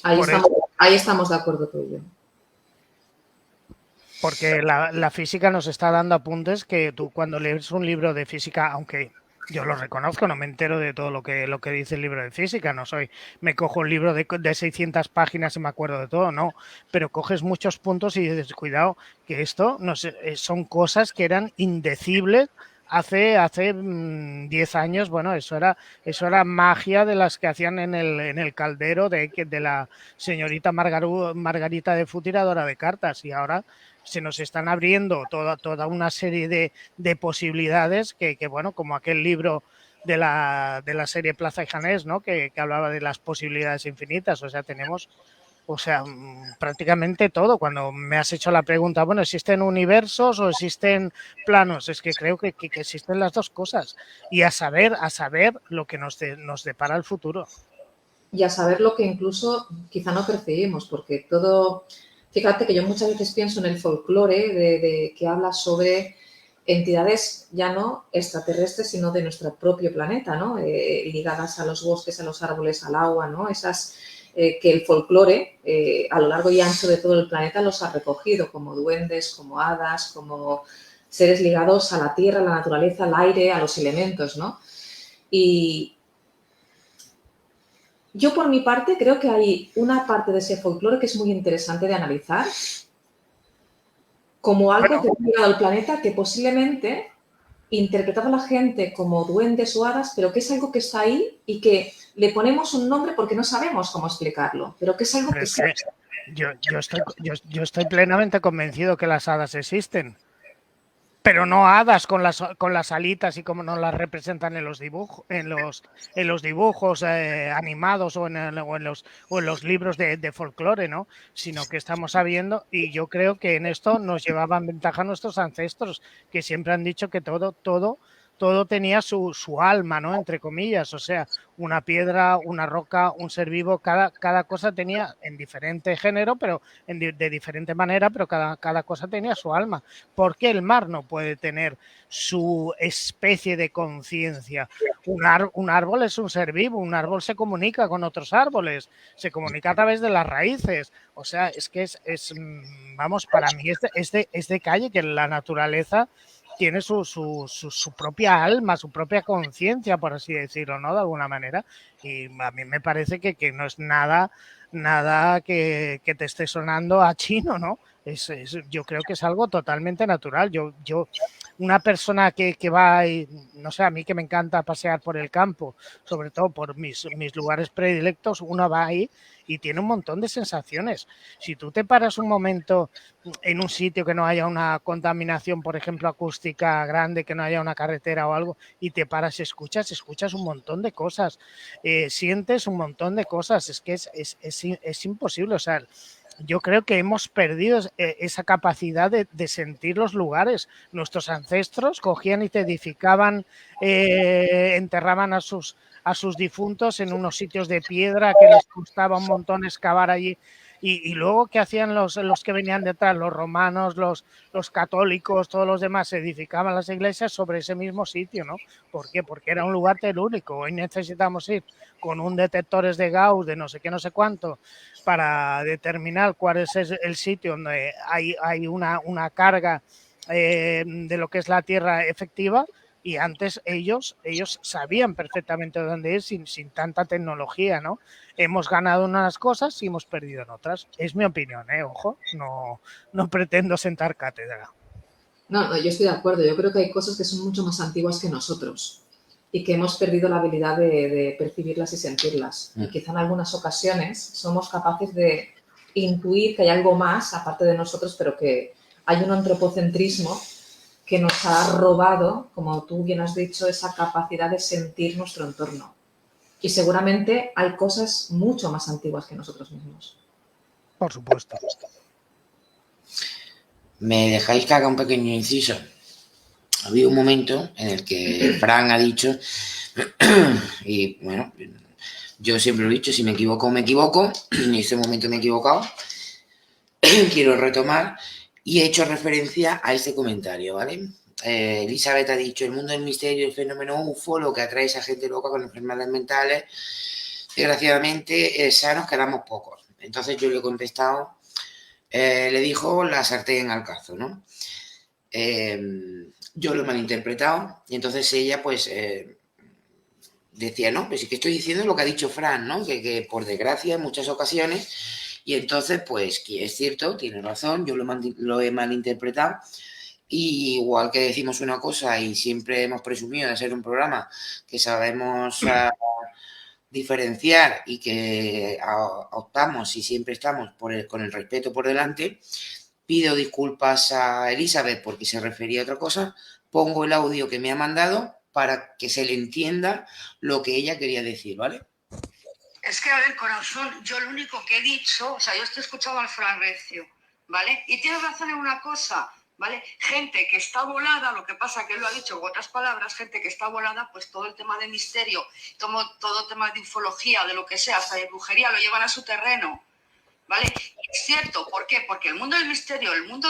Ahí estamos de acuerdo tú y yo. Porque la física nos está dando apuntes que tú cuando lees un libro de física, aunque yo lo reconozco, no me entero de todo lo que dice el libro de física, me cojo un libro de 600 páginas y me acuerdo de todo, no, pero coges muchos puntos y dices, cuidado, que esto no sé, son cosas que eran indecibles hace 10 años. Bueno, eso era magia de las que hacían en el caldero de la señorita Margarita de Fu, tiradora de cartas, y ahora se nos están abriendo toda una serie de posibilidades que, bueno, como aquel libro de la serie Plaza y Janés, ¿no? Que hablaba de las posibilidades infinitas. O sea, tenemos prácticamente todo. Cuando me has hecho la pregunta, bueno, ¿existen universos o existen planos? Es que creo que existen las dos cosas. Y a saber lo que nos depara el futuro. Y a saber lo que incluso quizá no percibimos, porque todo... Fíjate que yo muchas veces pienso en el folclore que habla sobre entidades ya no extraterrestres, sino de nuestro propio planeta, ¿no? Ligadas a los bosques, a los árboles, al agua, ¿no? Esas que el folclore a lo largo y ancho de todo el planeta los ha recogido, como duendes, como hadas, como seres ligados a la tierra, a la naturaleza, al aire, a los elementos, ¿no? Y yo, por mi parte, creo que hay una parte de ese folclore que es muy interesante de analizar como algo que ha llegado al planeta que posiblemente interpretado a la gente como duendes o hadas, pero que es algo que está ahí y que le ponemos un nombre porque no sabemos cómo explicarlo, pero que es algo que... Yo estoy plenamente convencido que las hadas existen. Pero no hadas con las alitas y como nos las representan en los dibujos, animados o en los libros de folclore, ¿no? Sino que estamos sabiendo, y yo creo que en esto nos llevaban ventaja nuestros ancestros, que siempre han dicho que todo tenía su alma, ¿no? Entre comillas, o sea, una piedra, una roca, un ser vivo, cada cosa tenía en diferente género, pero de diferente manera, pero cada cosa tenía su alma. ¿Por qué el mar no puede tener su especie de conciencia? Un árbol es un ser vivo, un árbol se comunica con otros árboles, se comunica a través de las raíces. O sea, es que vamos, para mí es de calle que la naturaleza tiene su propia alma, su propia conciencia, por así decirlo, ¿no? De alguna manera. Y a mí me parece que no es nada que te esté sonando a chino, ¿no? Yo creo que es algo totalmente natural. Una persona que va, y, no sé, a mí que me encanta pasear por el campo, sobre todo por mis lugares predilectos, uno va ahí y tiene un montón de sensaciones. Si tú te paras un momento en un sitio que no haya una contaminación, por ejemplo, acústica grande, que no haya una carretera o algo, y te paras y escuchas un montón de cosas, sientes un montón de cosas, es que es imposible, o sea, yo creo que hemos perdido esa capacidad de sentir los lugares. Nuestros ancestros cogían y te edificaban, enterraban a sus difuntos en unos sitios de piedra que les costaba un montón excavar allí Y luego, ¿qué hacían los que venían detrás? Los romanos, los católicos, todos los demás, se edificaban las iglesias sobre ese mismo sitio, ¿no? ¿Por qué? Porque era un lugar telúrico. Hoy necesitamos ir con un detectores de Gauss, de no sé qué, no sé cuánto, para determinar cuál es el sitio donde hay una carga de lo que es la Tierra efectiva. Y antes ellos sabían perfectamente dónde ir sin tanta tecnología, ¿no? Hemos ganado en unas cosas y hemos perdido en otras. Es mi opinión, ojo, no pretendo sentar cátedra. No, yo estoy de acuerdo. Yo creo que hay cosas que son mucho más antiguas que nosotros y que hemos perdido la habilidad de percibirlas y sentirlas. Y quizá en algunas ocasiones somos capaces de intuir que hay algo más aparte de nosotros, pero que hay un antropocentrismo que nos ha robado, como tú bien has dicho, esa capacidad de sentir nuestro entorno. Y seguramente hay cosas mucho más antiguas que nosotros mismos. Por supuesto. ¿Me dejáis que haga un pequeño inciso? Ha habido un momento en el que Fran ha dicho, y bueno, yo siempre lo he dicho, si me equivoco, me equivoco, en este momento me he equivocado, quiero retomar, y he hecho referencia a este comentario, ¿vale? Elizabeth ha dicho, el mundo del misterio, el fenómeno UFO, lo que atrae a esa gente loca con enfermedades mentales, desgraciadamente, sanos quedamos pocos. Entonces yo le he contestado, le dijo la sartén al cazo, ¿no? Yo lo he malinterpretado y entonces ella pues decía, no, pues sí que estoy diciendo lo que ha dicho Fran, ¿no? Que por desgracia en muchas ocasiones, y entonces pues que es cierto, tiene razón, yo lo he malinterpretado, y igual que decimos una cosa y siempre hemos presumido de ser un programa que sabemos diferenciar y que optamos y siempre estamos con el respeto por delante, pido disculpas a Elizabeth porque se refería a otra cosa, pongo el audio que me ha mandado para que se le entienda lo que ella quería decir, ¿vale? Es que, a ver, corazón, yo lo único que he dicho, o sea, yo estoy escuchando al Fran Recio, ¿vale? Y tienes razón en una cosa, ¿vale? Gente que está volada, lo que pasa que él lo ha dicho con otras palabras, gente que está volada, pues todo el tema de misterio, todo tema de ufología, de lo que sea, hasta de brujería, lo llevan a su terreno, ¿vale? Y es cierto, ¿por qué? Porque el mundo del misterio, el mundo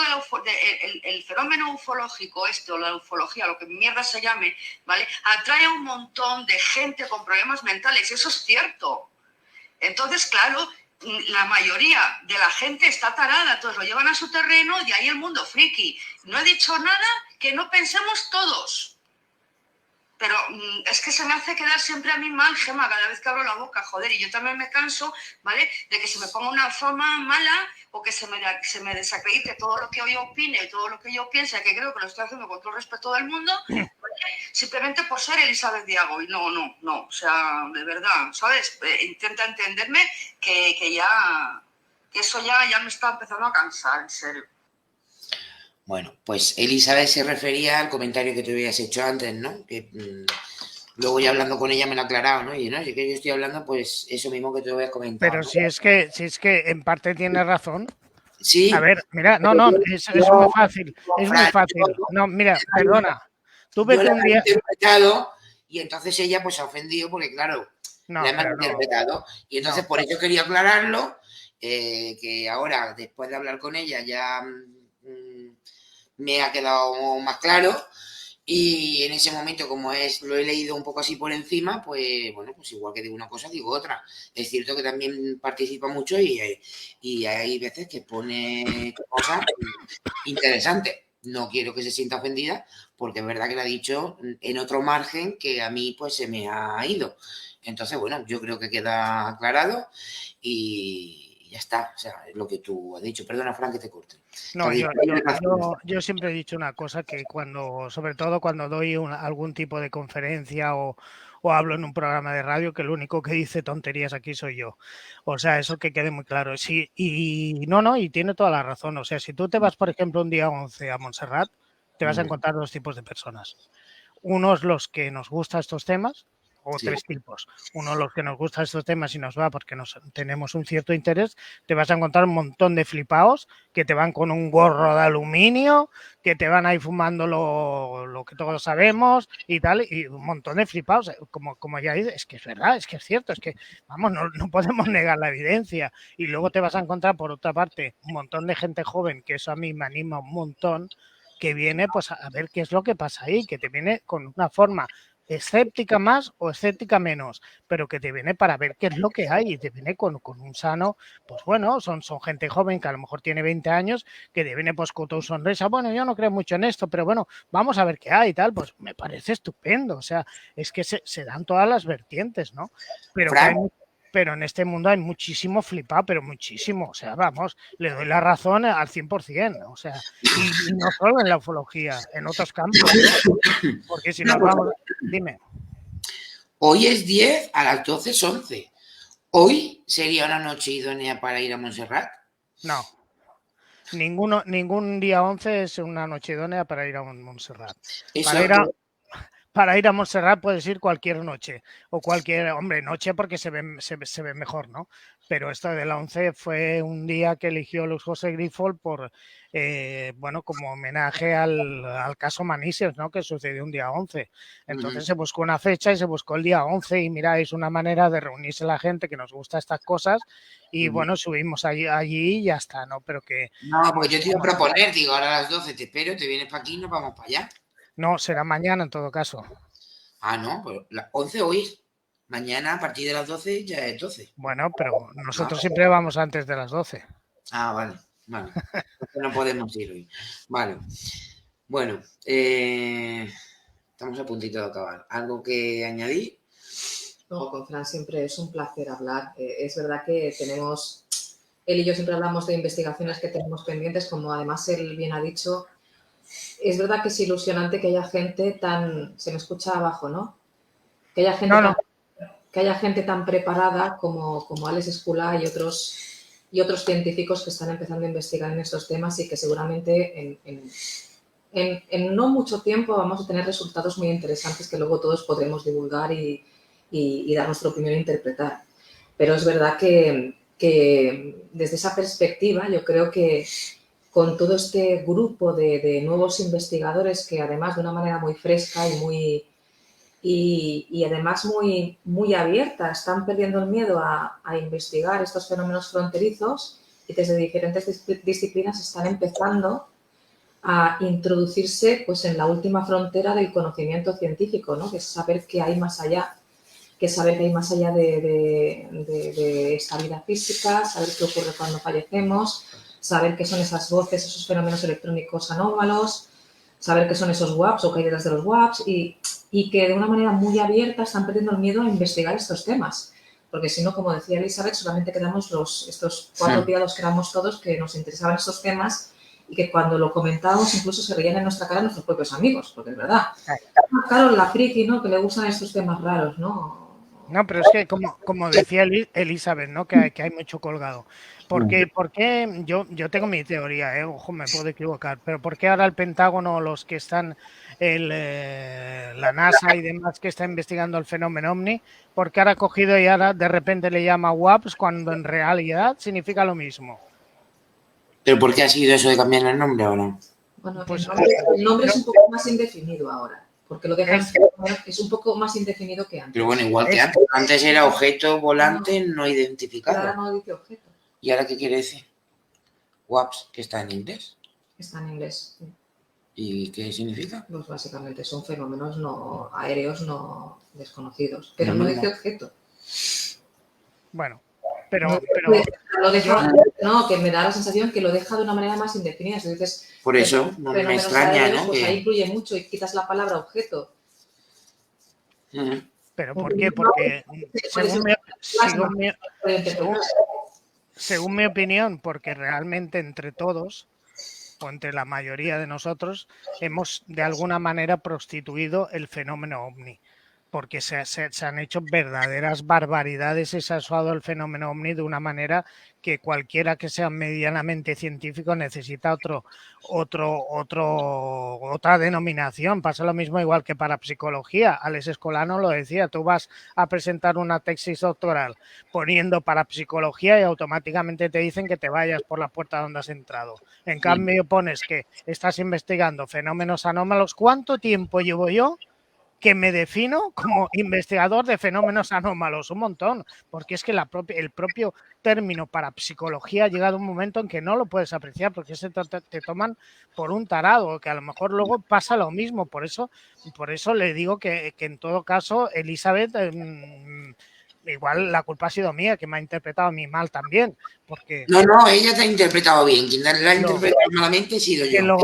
el fenómeno ufológico, o la ufología, lo que mierda se llame, ¿vale? Atrae a un montón de gente con problemas mentales, y eso es cierto. Entonces, claro, la mayoría de la gente está tarada, entonces lo llevan a su terreno y ahí el mundo friki. No he dicho nada que no pensemos todos. Pero es que se me hace quedar siempre a mí mal, Gemma, cada vez que abro la boca, joder, y yo también me canso, ¿vale?, de que se me ponga una fama mala o que se me desacredite todo lo que yo opine, todo lo que yo piense, que creo que lo estoy haciendo con todo el respeto del mundo, ¿vale?, simplemente por ser Elizabeth Diago. Y no, o sea, de verdad, ¿sabes? Intenta entenderme que eso ya me está empezando a cansar, en serio. Bueno, pues Elizabeth se refería al comentario que te habías hecho antes, ¿no? Que luego ya hablando con ella me lo ha aclarado, ¿no? Y no, si que yo estoy hablando, pues eso mismo que te voy a comentar. Pero ¿no? si es que en parte tiene razón. Sí. A ver, mira, es muy fácil. Es muy fácil. No, mira, perdona. Tuve que un día. Interpretado, y entonces ella pues se ha ofendido porque, claro, la he malinterpretado. No. Y entonces por eso quería aclararlo, que ahora, después de hablar con ella, ya me ha quedado más claro, y en ese momento, como lo he leído un poco así por encima, pues bueno, pues igual que digo una cosa, digo otra. Es cierto que también participa mucho y hay veces que pone cosas interesantes. No quiero que se sienta ofendida, porque es verdad que lo ha dicho en otro margen que a mí pues se me ha ido. Entonces, bueno, yo creo que queda aclarado y ya está. O sea, es lo que tú has dicho. Perdona, Fran, que te corte. No, yo siempre he dicho una cosa, que sobre todo cuando doy algún tipo de conferencia o hablo en un programa de radio, que lo único que dice tonterías aquí soy yo. O sea, eso que quede muy claro. Sí, y tiene toda la razón. O sea, si tú te vas, por ejemplo, un día 11 a Montserrat, te vas a encontrar dos tipos de personas. Unos los que nos gustan estos temas o tres tipos. Uno, los que nos gustan estos temas y nos va porque tenemos un cierto interés, te vas a encontrar un montón de flipaos que te van con un gorro de aluminio, que te van ahí fumando lo que todos sabemos y tal, y un montón de flipaos, como ya dices, es que es verdad, es que es cierto, es que, vamos, no podemos negar la evidencia. Y luego te vas a encontrar, por otra parte, un montón de gente joven, que eso a mí me anima un montón, que viene pues a ver qué es lo que pasa ahí, que te viene con una forma escéptica más o escéptica menos, pero que te viene para ver qué es lo que hay y te viene con un sano, pues bueno, son gente joven que a lo mejor tiene 20 años, que te viene pues con tu sonrisa, bueno, yo no creo mucho en esto, pero bueno, vamos a ver qué hay y tal, pues me parece estupendo, o sea, es que se dan todas las vertientes, ¿no? Pero en este mundo hay muchísimo flipado, pero muchísimo. O sea, vamos, le doy la razón al 100%. O sea, y no solo en la ufología, en otros campos. Porque si nos vamos... Dime. Hoy es 10, a las 12 es 11. ¿Hoy sería una noche idónea para ir a Montserrat? No. Ningún día 11 es una noche idónea para ir a Montserrat. Para ir a Montserrat puedes ir cualquier noche o cualquier, hombre, noche porque se ve mejor, ¿no? Pero esto de la 11 fue un día que eligió Luis José Grifol por, bueno, como homenaje al caso Manises, ¿no? Que sucedió un día 11. Entonces se buscó una fecha y se buscó el día 11 y mira, es una manera de reunirse la gente que nos gusta estas cosas y bueno, subimos allí y ya está, ¿no? Pero que... No, pues yo te iba a proponer, digo, ahora a las 12 te espero, te vienes para aquí y nos vamos para allá. No, será mañana en todo caso. Ah, no, pues las 11 hoy. Mañana a partir de las 12 ya es 12. Bueno, pero nosotros siempre vamos antes de las 12. Ah, vale. No podemos ir hoy. Vale. Bueno, estamos a puntito de acabar. ¿Algo que añadir? No, con Fran siempre es un placer hablar. Es verdad que tenemos, él y yo siempre hablamos de investigaciones que tenemos pendientes, como además él bien ha dicho. Es verdad que es ilusionante que haya gente tan... Se me escucha abajo, ¿no? Que haya gente tan preparada como Alex Escula y otros científicos que están empezando a investigar en estos temas y que seguramente en no mucho tiempo vamos a tener resultados muy interesantes que luego todos podremos divulgar y dar nuestra opinión e interpretar. Pero es verdad que desde esa perspectiva yo creo que con todo este grupo de nuevos investigadores que además de una manera muy fresca y además muy abierta están perdiendo el miedo a investigar estos fenómenos fronterizos y desde diferentes disciplinas están empezando a introducirse pues en la última frontera del conocimiento científico, ¿no? Que es saber qué hay más allá, de esta vida física, saber qué ocurre cuando fallecemos, saber qué son esas voces, esos fenómenos electrónicos anómalos, saber qué son esos WAPs o qué hay detrás de los WAPs y que de una manera muy abierta están perdiendo el miedo a investigar estos temas. Porque si no, como decía Elizabeth, solamente quedamos estos 4 piados que éramos todos que nos interesaban estos temas y que cuando lo comentábamos incluso se reían en nuestra cara nuestros propios amigos, porque es verdad. Claro, la friki, ¿no? Que le gustan estos temas raros, ¿no? No, pero es que como decía Elizabeth, ¿no? Que hay mucho colgado. ¿Por qué? Yo tengo mi teoría, ojo, me puedo equivocar, pero ¿por qué ahora el Pentágono, los que están, la NASA y demás que está investigando el fenómeno OVNI, por qué ahora ha cogido y ahora de repente le llama WAPs cuando en realidad significa lo mismo? ¿Pero por qué ha sido eso de cambiar el nombre ahora? Bueno, pues el nombre es un poco más indefinido ahora. Porque lo dejan es un poco más indefinido que antes. Pero bueno, igual que antes. Antes era objeto volante no identificado. Ahora no dice objeto. ¿Y ahora qué quiere decir? WAPs, que está en inglés. Está en inglés. Sí. ¿Y qué significa? Pues básicamente son fenómenos aéreos no desconocidos. Pero no dice objeto. Bueno, pero lo deja, no, que me da la sensación que lo deja de una manera más indefinida. Entonces, por eso no me extraña, ¿no? Pues ahí influye mucho y quitas la palabra objeto. ¿Pero por qué? Porque según mi opinión, porque realmente entre todos o entre la mayoría de nosotros hemos de alguna manera prostituido el fenómeno OVNI. porque se han hecho verdaderas barbaridades y se ha usado el fenómeno ovni de una manera que cualquiera que sea medianamente científico necesita otra denominación. Pasa lo mismo igual que para psicología. Alex Escolano lo decía, tú vas a presentar una tesis doctoral poniendo parapsicología y automáticamente te dicen que te vayas por la puerta donde has entrado. En cambio pones que estás investigando fenómenos anómalos. ¿Cuánto tiempo llevo yo que me defino como investigador de fenómenos anómalos? Un montón, porque es que el propio término parapsicología ha llegado a un momento en que no lo puedes apreciar, porque te toman por un tarado, que a lo mejor luego pasa lo mismo. Por eso le digo que en todo caso, Elizabeth, igual la culpa ha sido mía, que me ha interpretado a mí mal también, porque... No, ella te ha interpretado bien, quien la ha interpretado malamente he sido yo.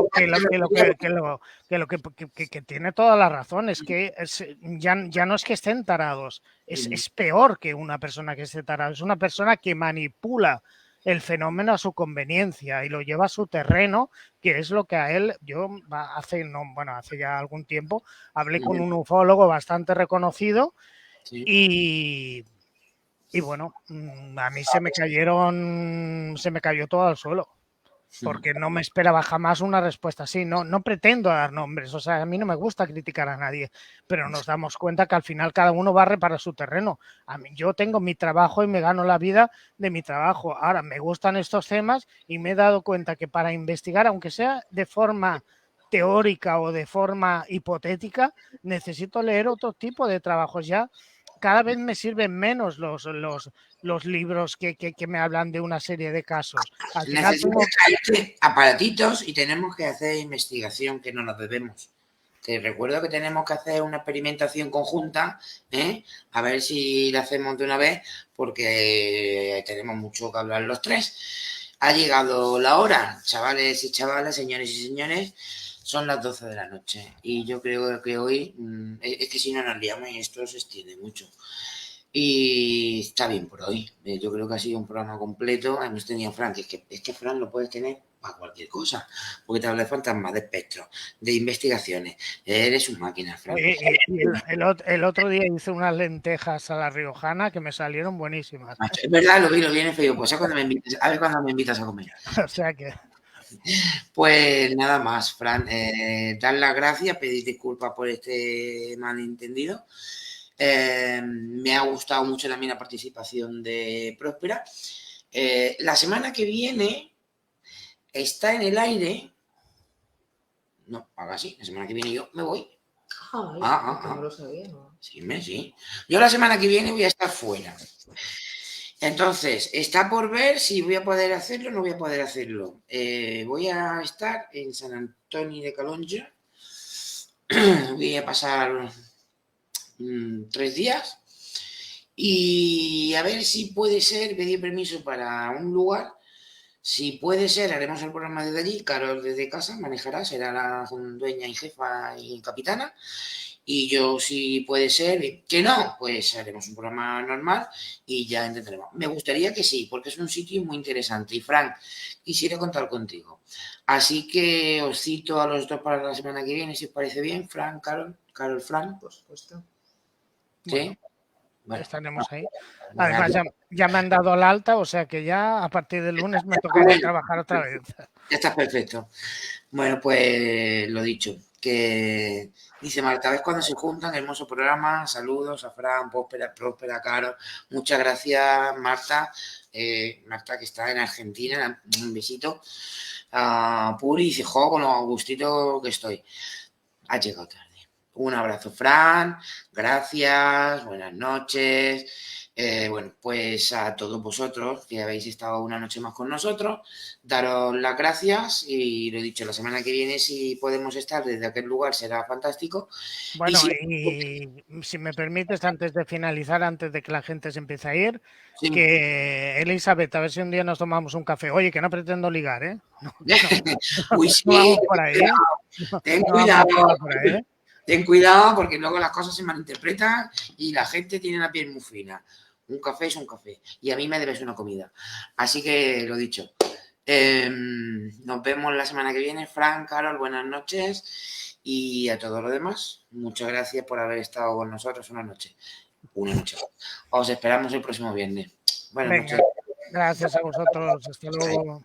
Que tiene toda la razón, es que ya no es que estén tarados, es peor que una persona que esté tarada, es una persona que manipula el fenómeno a su conveniencia y lo lleva a su terreno, que es lo que a él, hace ya algún tiempo, hablé con un ufólogo bastante reconocido. Sí. Y bueno, a mí se me cayó todo al suelo, porque no me esperaba jamás una respuesta así. No pretendo dar nombres, o sea, a mí no me gusta criticar a nadie, pero nos damos cuenta que al final cada uno barre para su terreno. Yo tengo mi trabajo y me gano la vida de mi trabajo. Ahora, me gustan estos temas y me he dado cuenta que para investigar, aunque sea de forma teórica o de forma hipotética, necesito leer otro tipo de trabajos ya. Cada vez me sirven menos los libros que me hablan de una serie de casos. Al final necesitamos aparatitos y tenemos que hacer investigación, que no nos debemos. Te recuerdo que tenemos que hacer una experimentación conjunta, a ver si la hacemos de una vez, porque tenemos mucho que hablar los tres. Ha llegado la hora, chavales y chavalas, señores y señores. Son las 12 de la noche y yo creo que hoy, es que si no nos liamos y esto se extiende mucho. Y está bien por hoy. Yo creo que ha sido un programa completo. Hemos tenido a Fran, que es que Fran lo puedes tener para cualquier cosa, porque te habla de fantasmas, de espectros, de investigaciones. Eres un máquina, Fran. El otro día hice unas lentejas a la riojana que me salieron buenísimas. Es verdad, lo vi en Facebook. Pues a ver cuando me invitas a comer. O sea que... Pues nada más, Fran, dar las gracias, pedir disculpas por este malentendido. Me ha gustado mucho también la participación de Próspera. La semana que viene está en el aire. No, haga así, la semana que viene yo me voy. No lo sabía, ¿no? Sí. Yo la semana que viene voy a estar fuera. Entonces, está por ver si voy a poder hacerlo o no voy a poder hacerlo. Voy a estar en San Antonio de Calonja. Voy a pasar 3 días. Y a ver si puede ser, pedir permiso para un lugar. Si puede ser, haremos el programa desde allí. Carol desde casa manejará, será la dueña y jefa y capitana. Y yo, si puede ser, que no, pues haremos un programa normal y ya intentaremos. Me gustaría que sí, porque es un sitio muy interesante. Y Fran, quisiera contar contigo. Así que os cito a los dos para la semana que viene, si os parece bien. Fran, Carol, Fran. Por supuesto. ¿Sí? Bueno, estaremos ahí. Además, ya me han dado el alta, o sea que ya a partir del lunes me tocará trabajar otra vez. Ya está perfecto. Bueno, pues lo dicho, que dice Marta, ¿ves cuando se juntan? Hermoso programa, saludos a Fran, Próspera, Caro. Muchas gracias, Marta. Marta, que está en Argentina, un besito. Puri dice, con lo gustito que estoy. Ha llegado tarde. Un abrazo, Fran. Gracias, buenas noches. Bueno, pues a todos vosotros que habéis estado una noche más con nosotros, daros las gracias y lo he dicho, la semana que viene si podemos estar desde aquel lugar será fantástico. Bueno, y si me permites, antes de finalizar, antes de que la gente se empiece a ir, sí, que Elizabeth, a ver si un día nos tomamos un café. Oye, que no pretendo ligar, ¿eh? Uy, sí, no vamos por ahí, ¿eh? Ten cuidado. Ten cuidado porque luego las cosas se malinterpretan y la gente tiene la piel muy fina. Un café es un café y a mí me debes una comida. Así que lo dicho, Nos vemos la semana que viene. Fran, Carol, buenas noches. Y a todo lo demás, muchas gracias por haber estado con nosotros una noche. Os esperamos el próximo viernes. Buenas noches. Gracias a vosotros. Hasta luego.